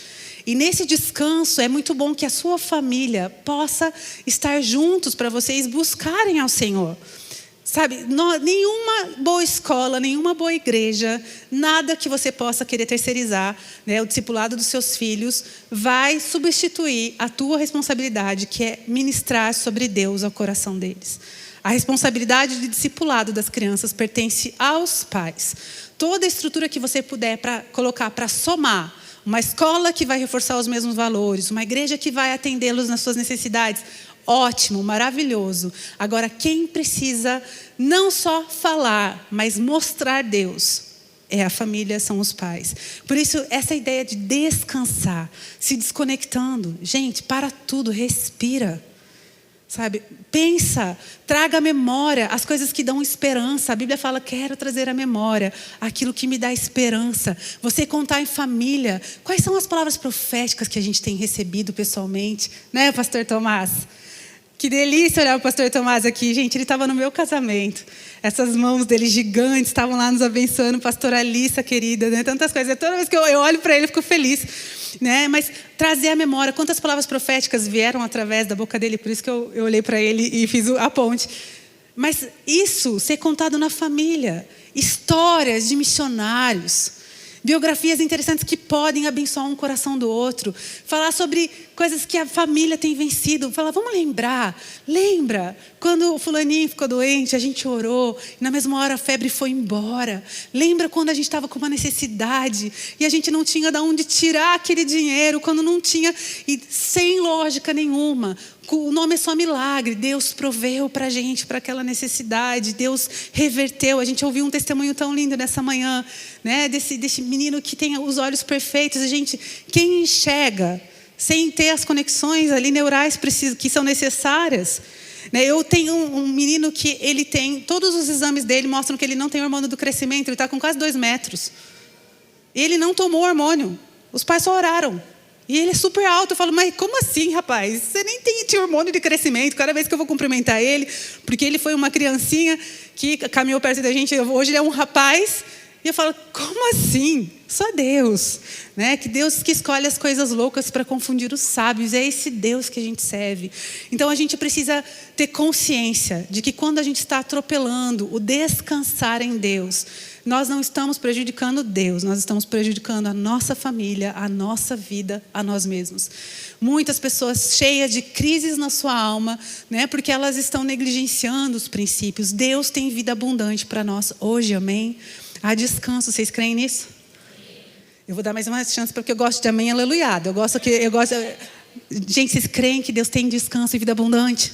E nesse descanso é muito bom que a sua família possa estar juntos para vocês buscarem ao Senhor. Sabe, nenhuma boa escola, nenhuma boa igreja, nada que você possa querer terceirizar, né, o discipulado dos seus filhos, vai substituir a tua responsabilidade, que é ministrar sobre Deus ao coração deles. A responsabilidade de discipulado das crianças pertence aos pais. Toda a estrutura que você puder colocar para somar, uma escola que vai reforçar os mesmos valores, uma igreja que vai atendê-los nas suas necessidades, ótimo, maravilhoso. Agora, quem precisa não só falar, mas mostrar Deus, é a família, são os pais. Por isso, essa ideia de descansar, se desconectando. Gente, para tudo, respira. Sabe? Pensa, traga à memória as coisas que dão esperança. A Bíblia fala, quero trazer à memória aquilo que me dá esperança. Você contar em família. Quais são as palavras proféticas que a gente tem recebido pessoalmente? Né, pastor Tomás? Que delícia olhar o pastor Tomás aqui. Gente, ele estava no meu casamento. Essas mãos dele gigantes estavam lá nos abençoando. Pastor Alissa, querida, né? Tantas coisas. Toda vez que eu olho para ele, eu fico feliz. Né? Mas trazer a memória. Quantas palavras proféticas vieram através da boca dele. Por isso que eu olhei para ele e fiz a ponte. Mas isso, ser contado na família. Histórias de missionários. Biografias interessantes que podem abençoar um coração do outro. Falar sobre coisas que a família tem vencido. Falar, vamos lembrar. Lembra quando o fulaninho ficou doente, a gente orou. E na mesma hora a febre foi embora. Lembra quando a gente estava com uma necessidade. E a gente não tinha de onde tirar aquele dinheiro. Quando não tinha, e sem lógica nenhuma. O nome é só milagre. Deus proveu para a gente, para aquela necessidade. Deus reverteu. A gente ouviu um testemunho tão lindo nessa manhã, né? Desse menino que tem os olhos perfeitos. A gente, quem enxerga sem ter as conexões ali neurais que são necessárias. Né? Eu tenho um menino que ele tem, todos os exames dele mostram que ele não tem hormônio do crescimento. Ele está com quase 2 metros. Ele não tomou hormônio. Os pais só oraram. E ele é super alto. Eu falo, mas como assim, rapaz? Você nem tinha hormônio de crescimento. Cada vez que eu vou cumprimentar ele, porque ele foi uma criancinha que caminhou perto da gente. Hoje ele é um rapaz. E eu falo, como assim? Só Deus. Né? Que Deus que escolhe as coisas loucas para confundir os sábios. É esse Deus que a gente serve. Então a gente precisa ter consciência de que quando a gente está atropelando o descansar em Deus, nós não estamos prejudicando Deus, nós estamos prejudicando a nossa família, a nossa vida, a nós mesmos. Muitas pessoas cheias de crises na sua alma, né, porque elas estão negligenciando os princípios. Deus tem vida abundante para nós hoje, amém? Há descanso, vocês creem nisso? Eu vou dar mais uma chance porque eu gosto de amém, aleluiado. Gente, vocês creem que Deus tem descanso e vida abundante?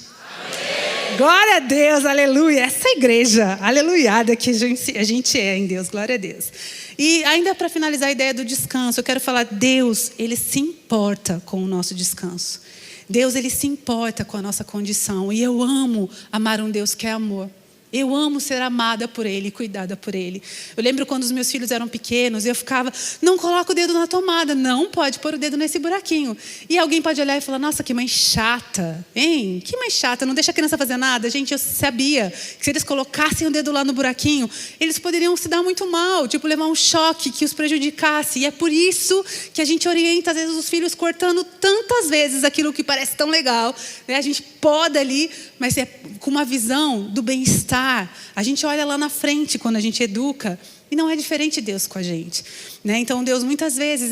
Glória a Deus, aleluia. Essa igreja, aleluiada que a gente é em Deus, glória a Deus. E ainda para finalizar a ideia do descanso, eu quero falar, Deus, Ele se importa com o nosso descanso. Deus, Ele se importa com a nossa condição. E eu amo amar um Deus que é amor. Eu amo ser amada por Ele, cuidada por Ele. Eu lembro quando os meus filhos eram pequenos, eu ficava, não coloca o dedo na tomada, não pode pôr o dedo nesse buraquinho. E alguém pode olhar e falar, nossa, que mãe chata, hein? Que mãe chata, não deixa a criança fazer nada. Gente, eu sabia que se eles colocassem o dedo lá no buraquinho, eles poderiam se dar muito mal, tipo levar um choque que os prejudicasse. E é por isso que a gente orienta, às vezes, os filhos cortando tantas vezes aquilo que parece tão legal, né? A gente poda ali, mas é com uma visão do bem-estar. A gente olha lá na frente quando a gente educa e não é diferente Deus com a gente, né? Então Deus muitas vezes,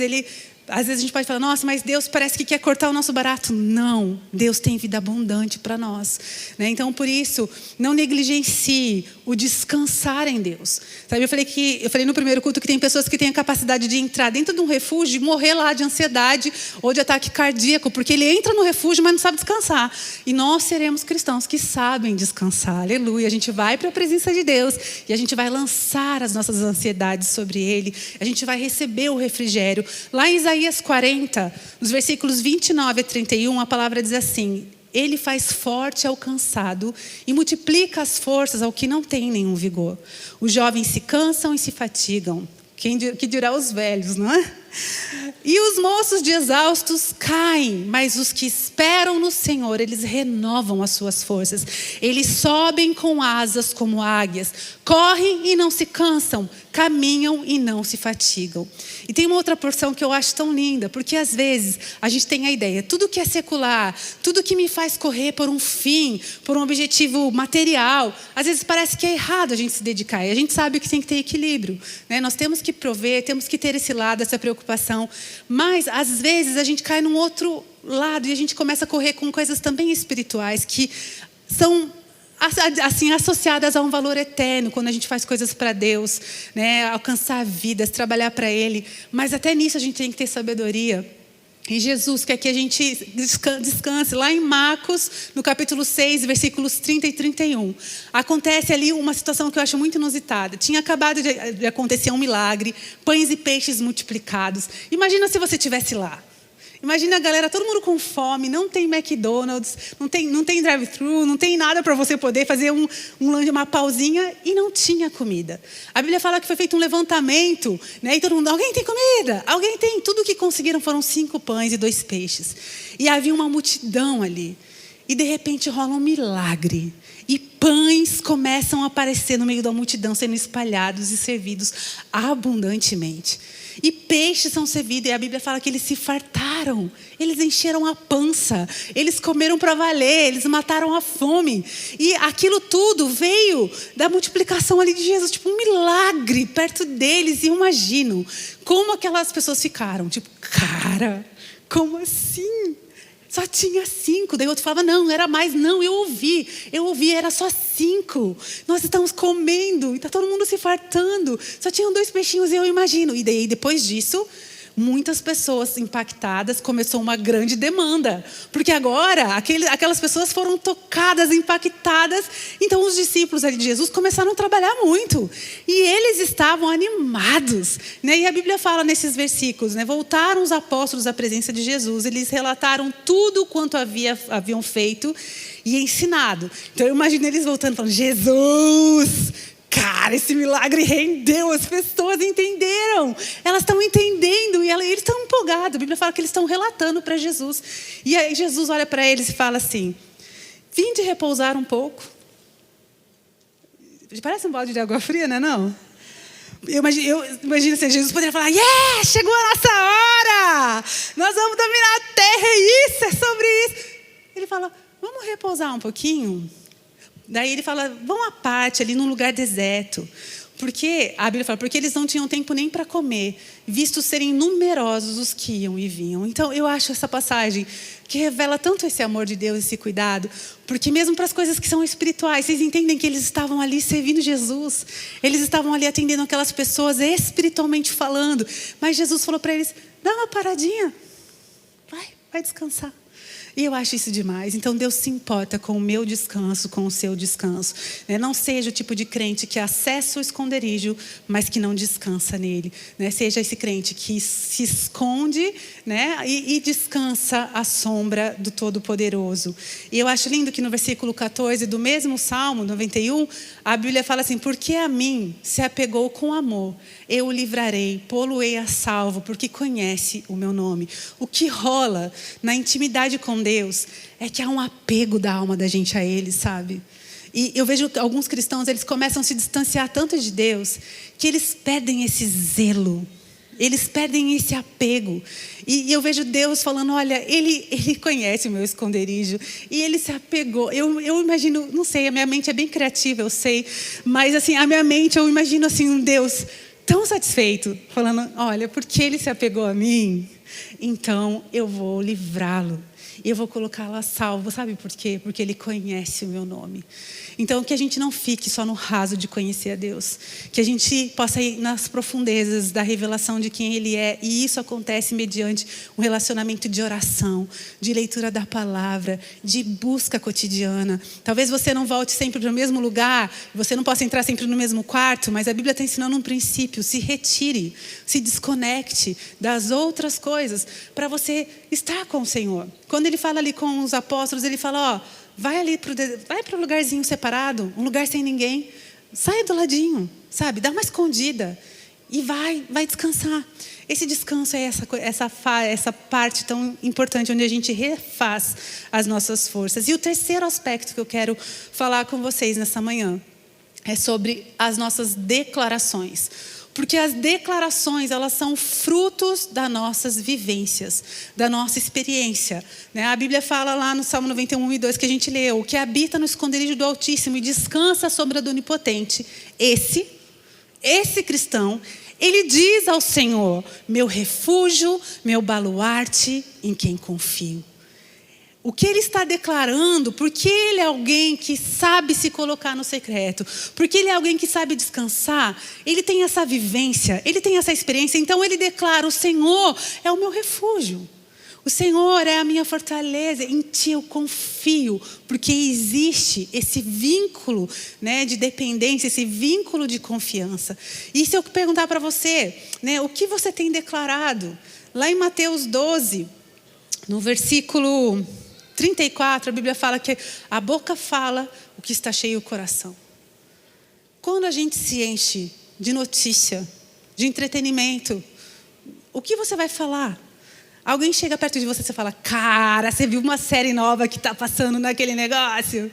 às vezes a gente pode falar, nossa, mas Deus parece que quer cortar o nosso barato. Não, Deus tem vida abundante para nós, né? Então por isso, não negligencie o descansar em Deus. Sabe, eu falei no primeiro culto que tem pessoas que têm a capacidade de entrar dentro de um refúgio e morrer lá de ansiedade ou de ataque cardíaco, porque ele entra no refúgio, mas não sabe descansar. E nós seremos cristãos que sabem descansar, aleluia. A gente vai para a presença de Deus e a gente vai lançar as nossas ansiedades sobre Ele, a gente vai receber o refrigério. Lá em Isaías 40, nos versículos 29 a 31, a palavra diz assim: Ele faz forte ao cansado e multiplica as forças ao que não tem nenhum vigor. Os jovens se cansam e se fatigam. Que dirá os velhos, não é? E os moços de exaustos caem, mas os que esperam no Senhor, eles renovam as suas forças. Eles sobem com asas como águias, correm e não se cansam, caminham e não se fatigam. E tem uma outra porção que eu acho tão linda, porque às vezes a gente tem a ideia, tudo que é secular, tudo que me faz correr por um fim, por um objetivo material, às vezes parece que é errado a gente se dedicar. E a gente sabe que tem que ter equilíbrio, né? Nós temos que prover, temos que ter esse lado, essa preocupação. Mas às vezes a gente cai num outro lado e a gente começa a correr com coisas também espirituais que são assim associadas a um valor eterno, quando a gente faz coisas para Deus, né? Alcançar vidas, trabalhar para Ele. Mas até nisso a gente tem que ter sabedoria. E Jesus quer que a gente descanse. Lá em Marcos, no capítulo 6, versículos 30 e 31. Acontece ali uma situação que eu acho muito inusitada. Tinha acabado de acontecer um milagre, pães e peixes multiplicados. Imagina se você estivesse lá. Imagina a galera, todo mundo com fome, não tem McDonald's, não tem drive-thru, não tem nada para você poder fazer um lanche, uma pausinha, e não tinha comida. A Bíblia fala que foi feito um levantamento, né? E todo mundo, alguém tem comida? Alguém tem? Tudo que conseguiram foram 5 pães e 2 peixes. E havia uma multidão ali. E de repente rola um milagre. E pães começam a aparecer no meio da multidão, sendo espalhados e servidos abundantemente. E peixes são servidos, e a Bíblia fala que eles se fartaram, eles encheram a pança, eles comeram para valer, eles mataram a fome. E aquilo tudo veio da multiplicação ali de Jesus, tipo um milagre perto deles. E eu imagino como aquelas pessoas ficaram, tipo, cara, como assim? Só tinha 5. Daí o outro falava, não, era mais. Não, eu ouvi, era só 5. Nós estamos comendo e está todo mundo se fartando. Só tinham 2 peixinhos e eu imagino. E daí, depois disso, muitas pessoas impactadas, começou uma grande demanda. Porque agora, aquelas pessoas foram tocadas, impactadas. Então, os discípulos ali de Jesus começaram a trabalhar muito. E eles estavam animados, né? E a Bíblia fala nesses versículos, né? Voltaram os apóstolos à presença de Jesus. Eles relataram tudo quanto haviam feito e ensinado. Então, eu imagino eles voltando, falando, Jesus... Cara, esse milagre rendeu, as pessoas entenderam, elas estão entendendo e eles estão empolgados. A Bíblia fala que eles estão relatando para Jesus. E aí Jesus olha para eles e fala assim, vinde repousar um pouco. Parece um balde de água fria, não é não? Eu imagino assim, Jesus poderia falar, chegou a nossa hora, nós vamos dominar a terra, é isso, é sobre isso. Ele fala, vamos repousar um pouquinho? Daí ele fala, vão à parte ali num lugar deserto. Porque, a Bíblia fala, porque eles não tinham tempo nem para comer, visto serem numerosos os que iam e vinham. Então eu acho essa passagem que revela tanto esse amor de Deus, esse cuidado. Porque mesmo para as coisas que são espirituais, vocês entendem que eles estavam ali servindo Jesus. Eles estavam ali atendendo aquelas pessoas espiritualmente falando. Mas Jesus falou para eles, dá uma paradinha, vai descansar. E eu acho isso demais. Então Deus se importa com o meu descanso, com o seu descanso. Não seja o tipo de crente que acessa o esconderijo, mas que não descansa nele. Seja esse crente que se esconde e descansa à sombra do Todo-Poderoso. E eu acho lindo que no versículo 14 do mesmo Salmo 91, a Bíblia fala assim: porque a mim se apegou com amor, eu o livrarei, pô-lo-ei a salvo, porque conhece o meu nome. O que rola na intimidade com Deus é que há um apego da alma da gente a Ele, sabe? E eu vejo alguns cristãos, eles começam a se distanciar tanto de Deus, que eles perdem esse zelo, eles perdem esse apego. E eu vejo Deus falando: olha, Ele conhece o meu esconderijo, e Ele se apegou. Eu imagino, não sei, a minha mente é bem criativa, eu sei, mas assim, a minha mente, eu imagino assim, um Deus tão satisfeito, falando: olha, porque Ele se apegou a mim, então eu vou livrá-lo. E eu vou colocá-lo a salvo. Sabe por quê? Porque Ele conhece o meu nome. Então, que a gente não fique só no raso de conhecer a Deus. Que a gente possa ir nas profundezas da revelação de quem Ele é. E isso acontece mediante um relacionamento de oração, de leitura da palavra, de busca cotidiana. Talvez você não volte sempre para o mesmo lugar, você não possa entrar sempre no mesmo quarto, mas a Bíblia está ensinando um princípio: se retire, se desconecte das outras coisas para você estar com o Senhor. Quando Ele fala ali com os apóstolos, Ele fala: ó, vai para um lugarzinho separado, um lugar sem ninguém, sai do ladinho, sabe? Dá uma escondida e vai descansar. Esse descanso é essa parte tão importante onde a gente refaz as nossas forças. E o terceiro aspecto que eu quero falar com vocês nessa manhã é sobre as nossas declarações. Porque as declarações, elas são frutos das nossas vivências, da nossa experiência. A Bíblia fala lá no Salmo 91, 2, que a gente leu: o que habita no esconderijo do Altíssimo e descansa à sombra do Onipotente, esse cristão, ele diz ao Senhor: meu refúgio, meu baluarte, em quem confio. O que ele está declarando, porque ele é alguém que sabe se colocar no secreto, porque ele é alguém que sabe descansar, ele tem essa vivência, ele tem essa experiência, então ele declara: o Senhor é o meu refúgio, o Senhor é a minha fortaleza, em Ti eu confio, porque existe esse vínculo de dependência, esse vínculo de confiança. E se eu perguntar para você, o que você tem declarado? Lá em Mateus 12, no versículo 34, a Bíblia fala que a boca fala o que está cheio o coração. Quando a gente se enche de notícia, de entretenimento, o que você vai falar? Alguém chega perto de você e fala: cara, você viu uma série nova que está passando naquele negócio?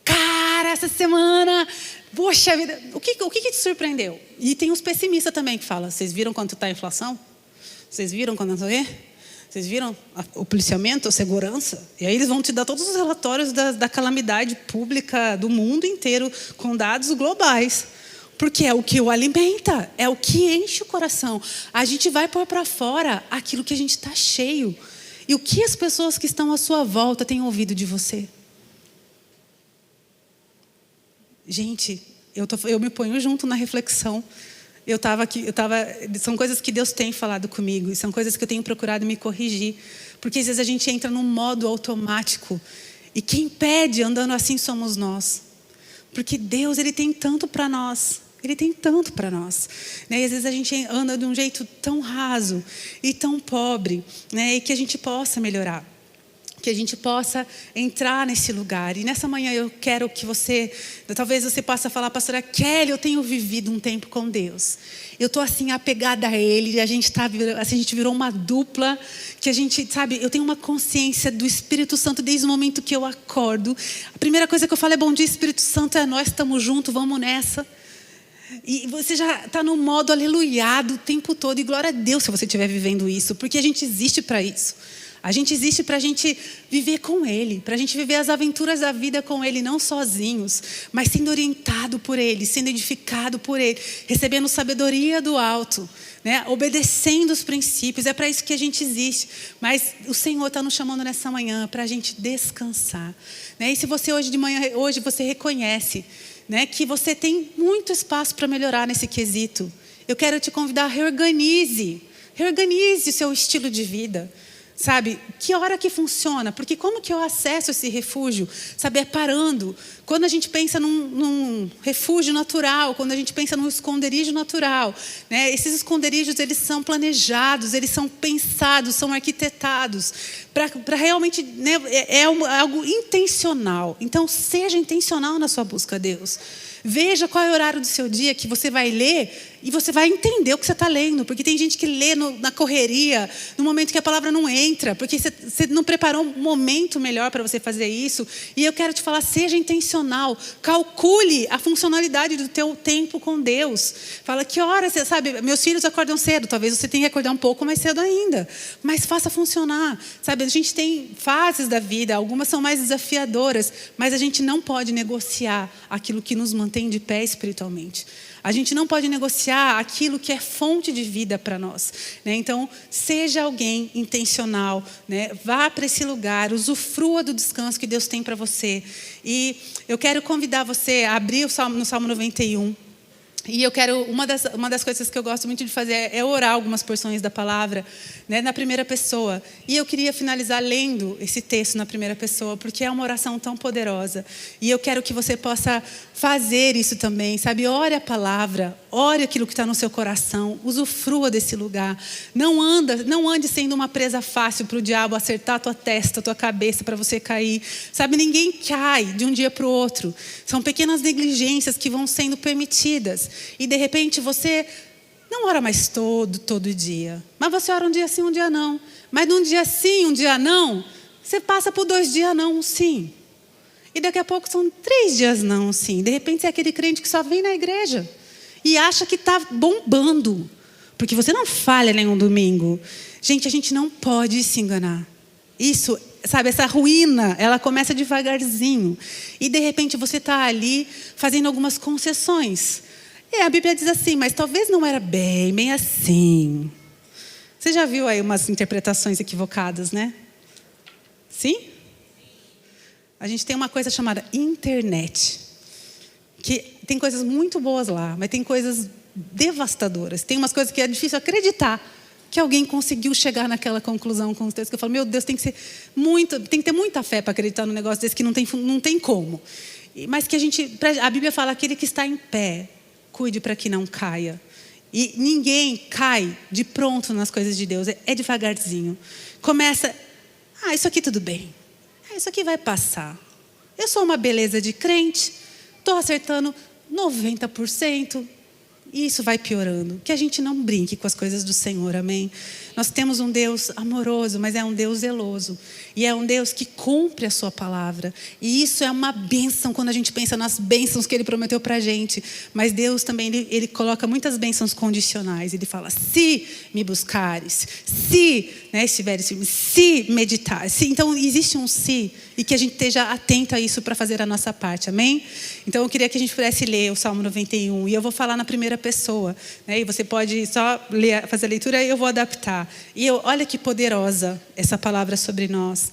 Cara, essa semana, poxa vida, o que te surpreendeu? E tem uns pessimistas também que falam: vocês viram quanto está a inflação? Vocês viram quanto está a... Vocês viram o policiamento, a segurança? E aí eles vão te dar todos os relatórios da calamidade pública do mundo inteiro, com dados globais. Porque é o que o alimenta, é o que enche o coração. A gente vai pôr para fora aquilo que a gente está cheio. E o que as pessoas que estão à sua volta têm ouvido de você? Gente, eu me ponho junto na reflexão. São coisas que Deus tem falado comigo, e são coisas que eu tenho procurado me corrigir, porque às vezes a gente entra num modo automático, e quem pede andando assim somos nós, porque Deus, Ele tem tanto para nós, Ele tem tanto para nós, e às vezes a gente anda de um jeito tão raso e tão pobre, e que a gente possa melhorar, que a gente possa entrar nesse lugar. E nessa manhã eu quero que talvez você possa falar: pastora Kelly, eu tenho vivido um tempo com Deus. Eu estou assim apegada a Ele, a gente virou uma dupla, que a gente, sabe, eu tenho uma consciência do Espírito Santo desde o momento que eu acordo. A primeira coisa que eu falo é: bom dia, Espírito Santo, nós estamos juntos, vamos nessa. E você já está no modo aleluiado o tempo todo, e glória a Deus se você estiver vivendo isso, porque a gente existe para isso. A gente existe para a gente viver com Ele, para a gente viver as aventuras da vida com Ele, não sozinhos, mas sendo orientado por Ele, sendo edificado por Ele, recebendo sabedoria do alto, obedecendo os princípios. É para isso que a gente existe. Mas o Senhor está nos chamando nessa manhã para a gente descansar. E se você hoje você reconhece que você tem muito espaço para melhorar nesse quesito, eu quero te convidar: reorganize o seu estilo de vida. Sabe, que hora que funciona? Porque como que eu acesso esse refúgio? Sabe, é parando. Quando a gente pensa num refúgio natural, quando a gente pensa num esconderijo natural, né? Esses esconderijos, eles são planejados, eles são pensados, são arquitetados, para realmente, né, algo intencional. Então, seja intencional na sua busca a Deus. Veja qual é o horário do seu dia que você vai ler e você vai entender o que você está lendo. Porque tem gente que lê na correria, no momento que a palavra não entra, porque você não preparou um momento melhor para você fazer isso. E eu quero te falar, seja intencional. Calcule a funcionalidade do teu tempo com Deus. Fala, que hora, você sabe, meus filhos acordam cedo, talvez você tenha que acordar um pouco mais cedo ainda. Mas faça funcionar. Sabe, a gente tem fases da vida, algumas são mais desafiadoras, mas a gente não pode negociar aquilo que nos mantém de pé espiritualmente. A gente não pode negociar aquilo que é fonte de vida para nós, né? Então, seja alguém intencional, né? Vá para esse lugar, usufrua do descanso que Deus tem para você. E eu quero convidar você a abrir no Salmo 91. E eu quero, uma das coisas que eu gosto muito de fazer é orar algumas porções da palavra, né, na primeira pessoa. E eu queria finalizar lendo esse texto na primeira pessoa, porque é uma oração tão poderosa. E eu quero que você possa fazer isso também, sabe? Ore a palavra, ore aquilo que está no seu coração, usufrua desse lugar. Não ande sendo uma presa fácil para o diabo acertar a tua testa, a tua cabeça, para você cair. Sabe, ninguém cai de um dia para o outro. São pequenas negligências que vão sendo permitidas. E de repente você não ora mais todo dia. Mas você ora um dia sim, um dia não. Mas num dia sim, um dia não, você passa por 2 dias não, um sim. E daqui a pouco são 3 dias não, um sim. De repente você é aquele crente que só vem na igreja e acha que está bombando. Porque você não falha nenhum domingo. Gente, a gente não pode se enganar. Isso, sabe, essa ruína, ela começa devagarzinho. E de repente você está ali fazendo algumas concessões. A Bíblia diz assim, mas talvez não era bem assim. Você já viu aí umas interpretações equivocadas, né? Sim? A gente tem uma coisa chamada internet. Que tem coisas muito boas lá, mas tem coisas devastadoras. Tem umas coisas que é difícil acreditar que alguém conseguiu chegar naquela conclusão com os textos. Que eu falo, meu Deus, tem que ter muita fé para acreditar num negócio desse que não tem como. Mas que a Bíblia fala, aquele que está em pé, cuide para que não caia. E ninguém cai de pronto nas coisas de Deus. É devagarzinho. Começa, isso aqui tudo bem. Isso aqui vai passar. Eu sou uma beleza de crente. Estou acertando 90%. E isso vai piorando. Que a gente não brinque com as coisas do Senhor, amém? Nós temos um Deus amoroso, mas é um Deus zeloso. E é um Deus que cumpre a sua palavra. E isso é uma bênção quando a gente pensa nas bênçãos que Ele prometeu para a gente. Mas Deus também, Ele coloca muitas bênçãos condicionais. Ele fala, se me buscares, se estiveres firme, se meditares. Se. Então, existe um se, e que a gente esteja atento a isso para fazer a nossa parte, amém? Então, eu queria que a gente pudesse ler o Salmo 91. E eu vou falar na primeira pessoa. Né? E você pode só fazer a leitura e eu vou adaptar. E olha que poderosa essa palavra sobre nós.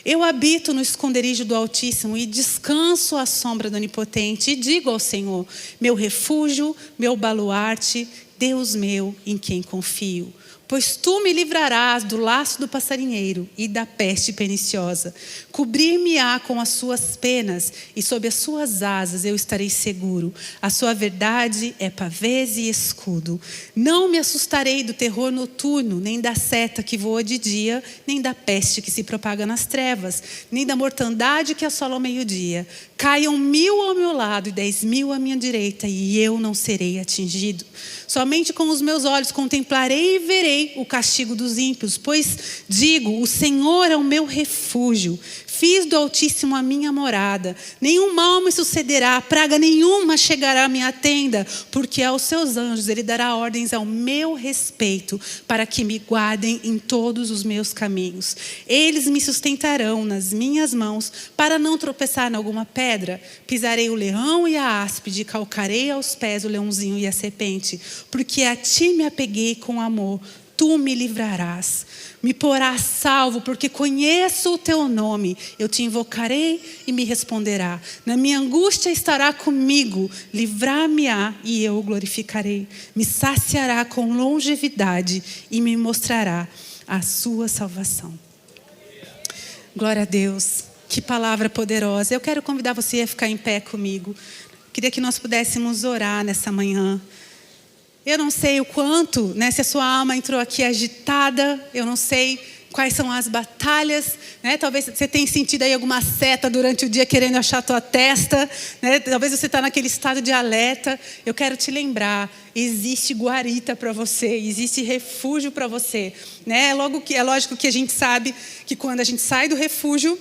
Eu habito no esconderijo do Altíssimo e descanso à sombra do Onipotente. E digo ao Senhor, meu refúgio, meu baluarte, Deus meu em quem confio. Pois tu me livrarás do laço do passarinheiro e da peste perniciosa. Cobrir-me-á com as suas penas e sob as suas asas eu estarei seguro. A sua verdade é pavês e escudo. Não me assustarei do terror noturno, nem da seta que voa de dia, nem da peste que se propaga nas trevas, nem da mortandade que assola ao meio-dia. Caiam 1000 ao meu lado e 10.000 à minha direita, e eu não serei atingido. Somente com os meus olhos contemplarei e verei o castigo dos ímpios, pois digo, o Senhor é o meu refúgio. Fiz do Altíssimo a minha morada. Nenhum mal me sucederá, praga nenhuma chegará à minha tenda, porque aos seus anjos Ele dará ordens ao meu respeito, para que me guardem em todos os meus caminhos. Eles me sustentarão nas minhas mãos, para não tropeçar em alguma pedra. Pisarei o leão e a áspide, calcarei aos pés o leãozinho e a serpente, porque a ti me apeguei com amor. Tu me livrarás, me porás salvo, porque conheço o teu nome. Eu te invocarei e me responderá. Na minha angústia estará comigo, livrar-me-á e eu o glorificarei. Me saciará com longevidade e me mostrará a sua salvação. Glória a Deus. Que palavra poderosa. Eu quero convidar você a ficar em pé comigo. Queria que nós pudéssemos orar nessa manhã. Eu não sei o quanto, né, se a sua alma entrou aqui agitada, eu não sei quais são as batalhas, né? Talvez você tenha sentido aí alguma seta durante o dia querendo achar a tua testa, né? Talvez você está naquele estado de alerta. Eu quero te lembrar, existe guarita para você, existe refúgio para você, né? É lógico que a gente sabe que quando a gente sai do refúgio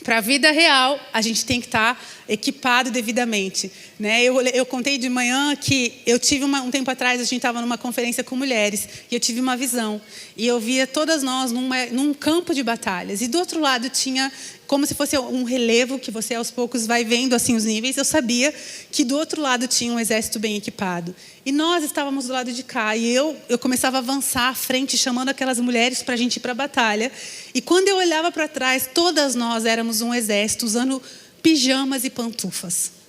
para a vida real, a gente tem que estar equipado devidamente, né? Eu contei de manhã que eu tive um tempo atrás, a gente estava numa conferência com mulheres, e eu tive uma visão. E eu via todas nós num campo de batalhas. E do outro lado tinha como se fosse um relevo, que você aos poucos vai vendo assim os níveis. Eu sabia que do outro lado tinha um exército bem equipado. E nós estávamos do lado de cá. E eu começava a avançar à frente, chamando aquelas mulheres para a gente ir para a batalha. E quando eu olhava para trás, todas nós éramos um exército, usando pijamas e pantufas.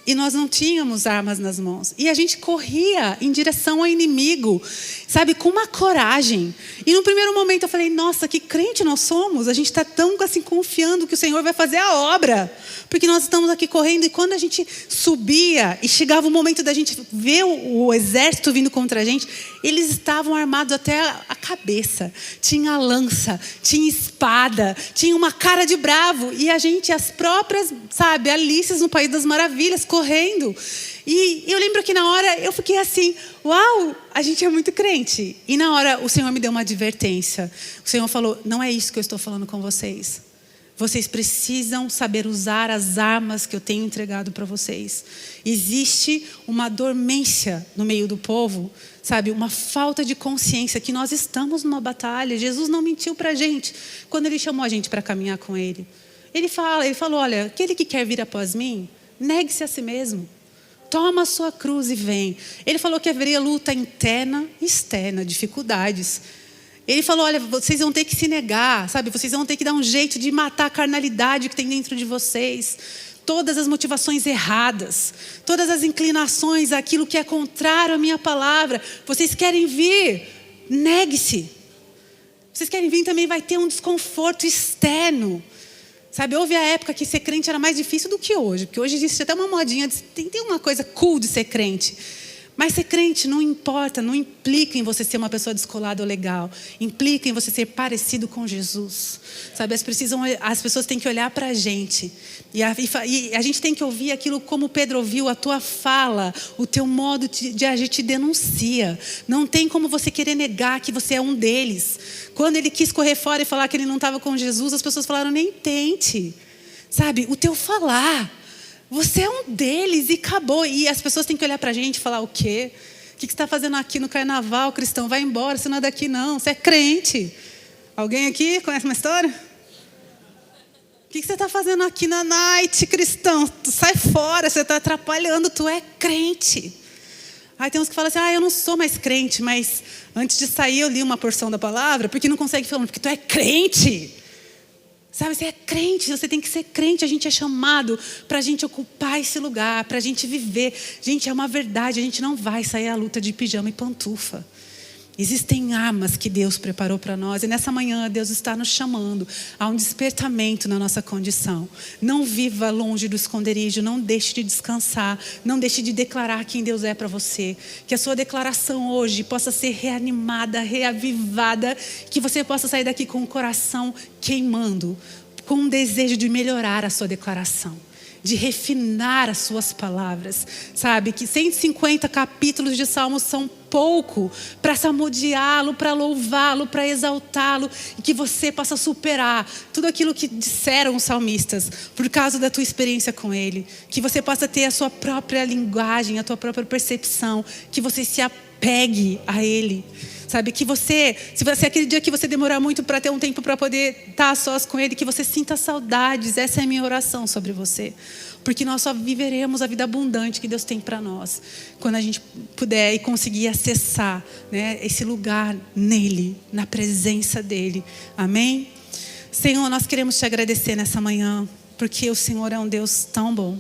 E nós não tínhamos armas nas mãos. E a gente corria em direção ao inimigo, sabe, com uma coragem. E no primeiro momento eu falei, nossa, que crente nós somos. A gente está tão assim confiando que o Senhor vai fazer a obra. Porque nós estamos aqui correndo e quando a gente subia e chegava o momento da gente ver o exército vindo contra a gente, eles estavam armados até a cabeça. Tinha lança, tinha espada, tinha uma cara de bravo. E a gente, as próprias, sabe, Alices no País das Maravilhas, correndo. E eu lembro que na hora eu fiquei assim, uau, a gente é muito crente. E na hora o Senhor me deu uma advertência. O Senhor falou, não é isso que eu estou falando com vocês. Vocês precisam saber usar as armas que eu tenho entregado para vocês. Existe uma dormência no meio do povo, sabe? Uma falta de consciência que nós estamos numa batalha. Jesus não mentiu para a gente quando Ele chamou a gente para caminhar com Ele. Ele falou, olha, aquele que quer vir após mim, negue-se a si mesmo. Toma a sua cruz e vem. Ele falou que haveria luta interna e externa, dificuldades. Ele falou, olha, vocês vão ter que se negar, sabe? Vocês vão ter que dar um jeito de matar a carnalidade que tem dentro de vocês. Todas as motivações erradas, todas as inclinações, aquilo que é contrário à minha palavra. Vocês querem vir? Negue-se. Vocês querem vir, também vai ter um desconforto externo. Sabe, houve a época que ser crente era mais difícil do que hoje. Porque hoje existe até uma modinha, tem uma coisa cool de ser crente. Mas ser crente não importa, não implica em você ser uma pessoa descolada ou legal. Implica em você ser parecido com Jesus. Sabe, as pessoas têm que olhar para a gente. E a gente tem que ouvir aquilo como Pedro ouviu, a tua fala, o teu modo de agir te denuncia. Não tem como você querer negar que você é um deles. Quando ele quis correr fora e falar que ele não estava com Jesus, as pessoas falaram, nem tente. Sabe, o teu falar. Você é um deles e acabou. E as pessoas têm que olhar para a gente e falar, o quê? O que você está fazendo aqui no carnaval, cristão? Vai embora, você não é daqui não, você é crente. Alguém aqui conhece uma história? O que você está fazendo aqui na night, cristão? Tu sai fora, você está atrapalhando, tu é crente. Aí tem uns que falam assim, eu não sou mais crente, mas antes de sair eu li uma porção da palavra, porque não consegue falar, porque tu é crente. Sabe, você é crente, você tem que ser crente. A gente é chamado para a gente ocupar esse lugar, para a gente viver. Gente, é uma verdade, a gente não vai sair à luta de pijama e pantufa. Existem armas que Deus preparou para nós. E nessa manhã Deus está nos chamando a um despertamento na nossa condição. Não viva longe do esconderijo, não deixe de descansar. Não deixe de declarar quem Deus é para você. Que a sua declaração hoje possa ser reanimada, reavivada. Que você possa sair daqui com o coração queimando. Com um desejo de melhorar a sua declaração. De refinar as suas palavras, sabe? Que 150 capítulos de Salmos são pouco para salmodiá-lo, para louvá-lo, para exaltá-lo, e que você possa superar tudo aquilo que disseram os salmistas por causa da tua experiência com ele, que você possa ter a sua própria linguagem, a tua própria percepção, que você se apegue a ele. Sabe, que se você aquele dia que você demorar muito para ter um tempo para poder estar a sós com Ele, que você sinta saudades. Essa é a minha oração sobre você. Porque nós só viveremos a vida abundante que Deus tem para nós quando a gente puder e conseguir acessar, né, esse lugar nele, na presença dEle. Amém? Senhor, nós queremos te agradecer nessa manhã, porque o Senhor é um Deus tão bom.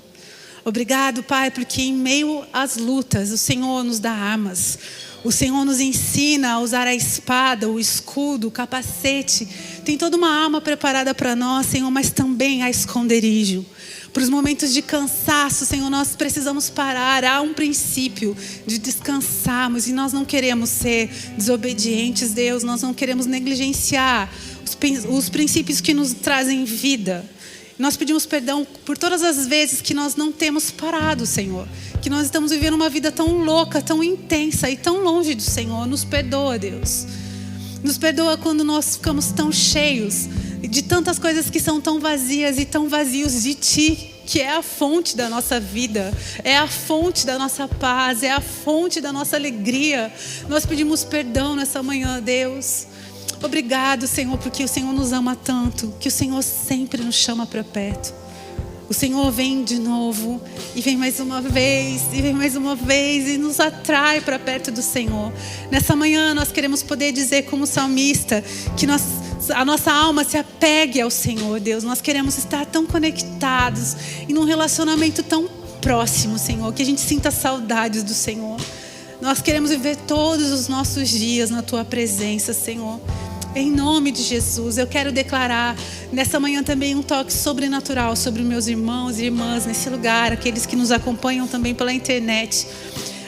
Obrigado, Pai, porque em meio às lutas, o Senhor nos dá armas. O Senhor nos ensina a usar a espada, o escudo, o capacete. Tem toda uma arma preparada para nós, Senhor, mas também há esconderijo. Para os momentos de cansaço, Senhor, nós precisamos parar. Há um princípio de descansarmos e nós não queremos ser desobedientes, Deus. Nós não queremos negligenciar os princípios que nos trazem vida. Nós pedimos perdão por todas as vezes que nós não temos parado, Senhor. Que nós estamos vivendo uma vida tão louca, tão intensa e tão longe do Senhor. Nos perdoa, Deus. Nos perdoa quando nós ficamos tão cheios de tantas coisas que são tão vazias e tão vazios de Ti, que é a fonte da nossa vida, é a fonte da nossa paz, é a fonte da nossa alegria. Nós pedimos perdão nessa manhã, Deus. Obrigado, Senhor, porque o Senhor nos ama tanto, que o Senhor sempre nos chama para perto. O Senhor vem de novo, e vem mais uma vez, e vem mais uma vez, e nos atrai para perto do Senhor. Nessa manhã nós queremos poder dizer como salmista, que a nossa alma se apegue ao Senhor, Deus. Nós queremos estar tão conectados, e num relacionamento tão próximo, Senhor, que a gente sinta saudades do Senhor. Nós queremos viver todos os nossos dias na Tua presença, Senhor. Em nome de Jesus, eu quero declarar nessa manhã também um toque sobrenatural sobre meus irmãos e irmãs nesse lugar, aqueles que nos acompanham também pela internet.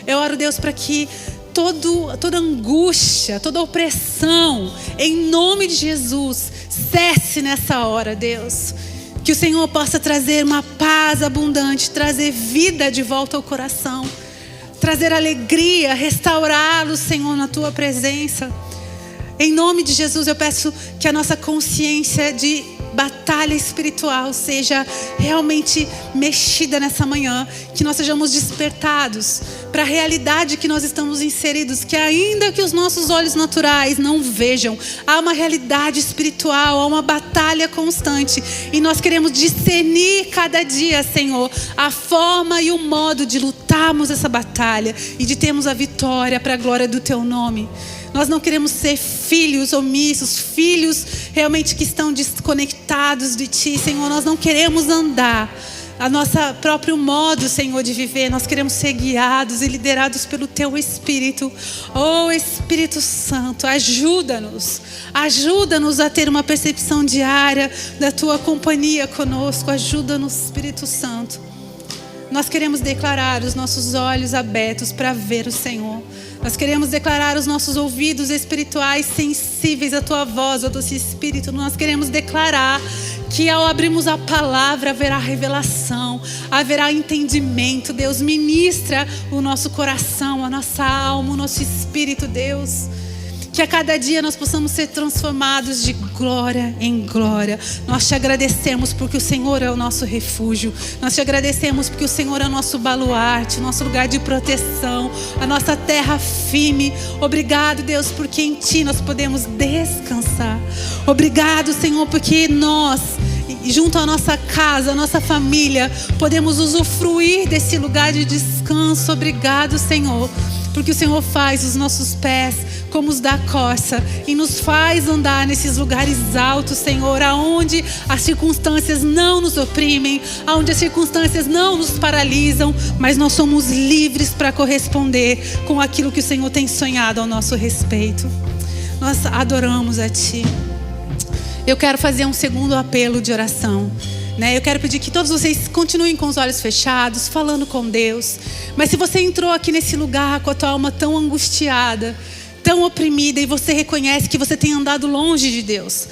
Eu oro, Deus, para que toda angústia, toda opressão, em nome de Jesus, cesse nessa hora, Deus. Que o Senhor possa trazer uma paz abundante, trazer vida de volta ao coração, trazer alegria, restaurá-lo, Senhor, na Tua presença. Em nome de Jesus, eu peço que a nossa consciência de batalha espiritual seja realmente mexida nessa manhã, que nós sejamos despertados para a realidade que nós estamos inseridos, que ainda que os nossos olhos naturais não vejam, há uma realidade espiritual, há uma batalha constante, e nós queremos discernir cada dia, Senhor, a forma e o modo de lutarmos essa batalha e de termos a vitória para a glória do Teu nome. Nós não queremos ser filhos omissos, filhos realmente que estão desconectados de Ti, Senhor. Nós não queremos andar a nosso próprio modo, Senhor, de viver. Nós queremos ser guiados e liderados pelo Teu Espírito. Oh, Espírito Santo, ajuda-nos. Ajuda-nos a ter uma percepção diária da Tua companhia conosco. Ajuda-nos, Espírito Santo. Nós queremos declarar os nossos olhos abertos para ver o Senhor. Nós queremos declarar os nossos ouvidos espirituais sensíveis à Tua voz, ao Doce Espírito. Nós queremos declarar que ao abrirmos a palavra haverá revelação, haverá entendimento. Deus, ministra o nosso coração, a nossa alma, o nosso espírito, Deus. Que a cada dia nós possamos ser transformados de glória em glória. Nós Te agradecemos porque o Senhor é o nosso refúgio. Nós Te agradecemos porque o Senhor é o nosso baluarte, o nosso lugar de proteção, a nossa terra firme. Obrigado, Deus, porque em Ti nós podemos descansar. Obrigado, Senhor, porque nós, junto à nossa casa, à nossa família, podemos usufruir desse lugar de descanso. Obrigado, Senhor, porque o Senhor faz os nossos pés como os da corça e nos faz andar nesses lugares altos, Senhor, aonde as circunstâncias não nos oprimem, aonde as circunstâncias não nos paralisam, mas nós somos livres para corresponder com aquilo que o Senhor tem sonhado ao nosso respeito. Nós adoramos a Ti. Eu quero fazer um segundo apelo de oração. Eu quero pedir que todos vocês continuem com os olhos fechados, falando com Deus. Mas se você entrou aqui nesse lugar com a tua alma tão angustiada, tão oprimida, e você reconhece que você tem andado longe de Deus,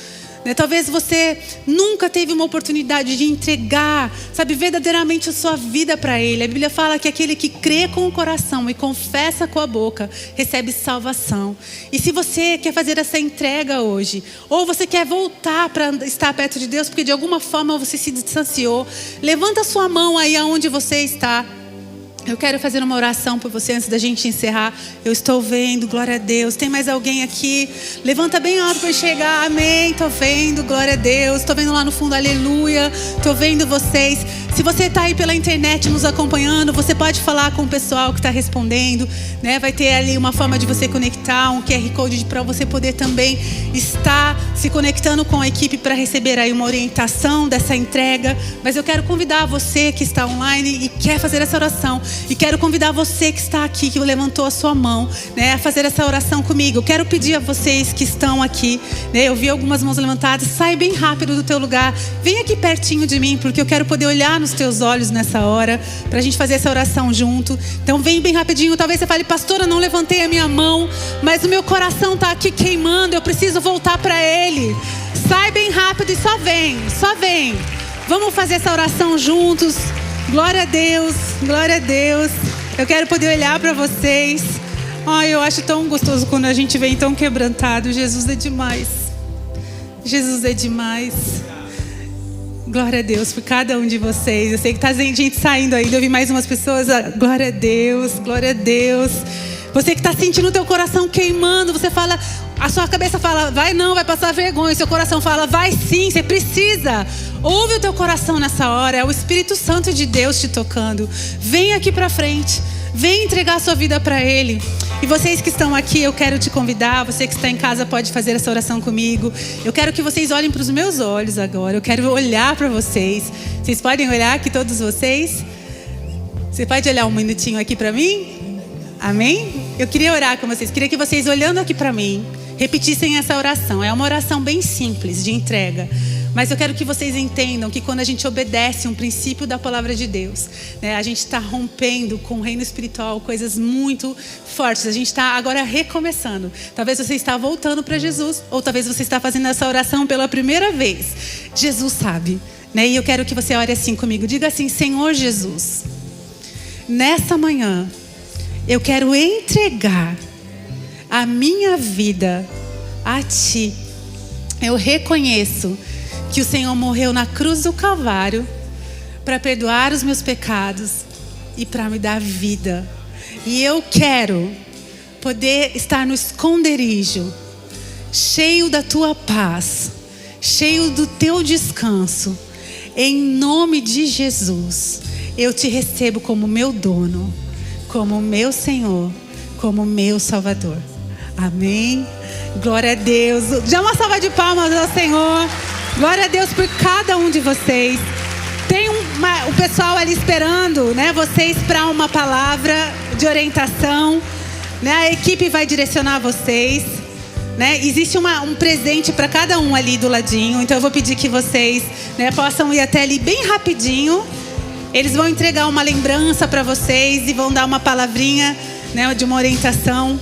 talvez você nunca teve uma oportunidade de entregar, verdadeiramente a sua vida para Ele. A Bíblia fala que aquele que crê com o coração e confessa com a boca recebe salvação. E se você quer fazer essa entrega hoje, ou você quer voltar para estar perto de Deus porque de alguma forma você se distanciou, levanta a sua mão aí aonde você está. Eu quero fazer uma oração por você antes da gente encerrar. Eu estou vendo, glória a Deus. Tem mais alguém aqui? Levanta bem alto para enxergar. Amém, estou vendo, glória a Deus. Estou vendo lá no fundo, aleluia. Estou vendo vocês. Se você está aí pela internet nos acompanhando, você pode falar com o pessoal que está respondendo, Vai ter ali uma forma de você conectar, um QR Code para você poder também estar se conectando com a equipe para receber aí uma orientação dessa entrega. Mas eu quero convidar você que está online e quer fazer essa oração E quero convidar você que está aqui, que levantou a sua mão, né, a fazer essa oração comigo. Eu quero pedir a vocês que estão aqui, né, eu vi algumas mãos levantadas, sai bem rápido do teu lugar. Vem aqui pertinho de mim, porque eu quero poder olhar nos teus olhos nessa hora, para a gente fazer essa oração junto. Então vem bem rapidinho. Talvez você fale, pastora, não levantei a minha mão, mas o meu coração está aqui queimando, eu preciso voltar para Ele. Sai bem rápido e só vem, só vem. Vamos fazer essa oração juntos. Glória a Deus, glória a Deus. Eu quero poder olhar para vocês. Eu acho tão gostoso quando a gente vem tão quebrantado. Jesus é demais. Jesus é demais. Glória a Deus por cada um de vocês. Eu sei que tá gente saindo ainda. Eu vi mais umas pessoas. Glória a Deus, glória a Deus. Você que está sentindo o teu coração queimando, você fala, a sua cabeça fala, vai não, vai passar vergonha. O seu coração fala, vai sim, você precisa. Ouve o teu coração nessa hora, é o Espírito Santo de Deus te tocando. Vem aqui para frente, vem entregar a sua vida para Ele. E vocês que estão aqui, eu quero te convidar, você que está em casa pode fazer essa oração comigo. Eu quero que vocês olhem para os meus olhos agora, eu quero olhar para vocês. Vocês podem olhar aqui, todos vocês? Você pode olhar um minutinho aqui para mim? Amém? Eu queria orar com vocês. Queria que vocês, olhando aqui para mim, repetissem essa oração. É uma oração bem simples, de entrega. Mas eu quero que vocês entendam que quando a gente obedece um princípio da palavra de Deus, né, a gente está rompendo com o reino espiritual coisas muito fortes. A gente está agora recomeçando. Talvez você está voltando para Jesus, ou talvez você está fazendo essa oração pela primeira vez. Jesus sabe, né? E eu quero que você ore assim comigo. Diga assim, Senhor Jesus, nessa manhã, eu quero entregar a minha vida a Ti. Eu reconheço que o Senhor morreu na cruz do Calvário para perdoar os meus pecados e para me dar vida. E eu quero poder estar no esconderijo, cheio da Tua paz, cheio do Teu descanso. Em nome de Jesus, eu Te recebo como meu dono, como meu Senhor, como meu Salvador. Amém? Glória a Deus. Dá uma salva de palmas ao Senhor. Glória a Deus por cada um de vocês. Tem o pessoal ali esperando, né, vocês para uma palavra de orientação, né? A equipe vai direcionar vocês, né? Existe um presente para cada um ali do ladinho. Então eu vou pedir que vocês, né, possam ir até ali bem rapidinho. Eles vão entregar uma lembrança para vocês e vão dar uma palavrinha, né, de uma orientação.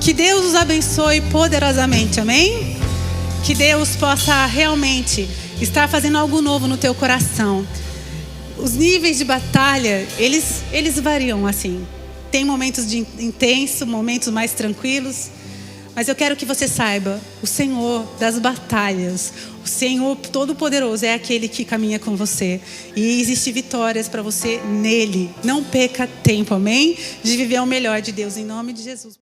Que Deus os abençoe poderosamente, amém? Que Deus possa realmente estar fazendo algo novo no teu coração. Os níveis de batalha, eles variam assim. Tem momentos de intenso, momentos mais tranquilos. Mas eu quero que você saiba, o Senhor das batalhas, o Senhor Todo-Poderoso é aquele que caminha com você. E existem vitórias para você nele. Não perca tempo, amém? De viver o melhor de Deus, em nome de Jesus.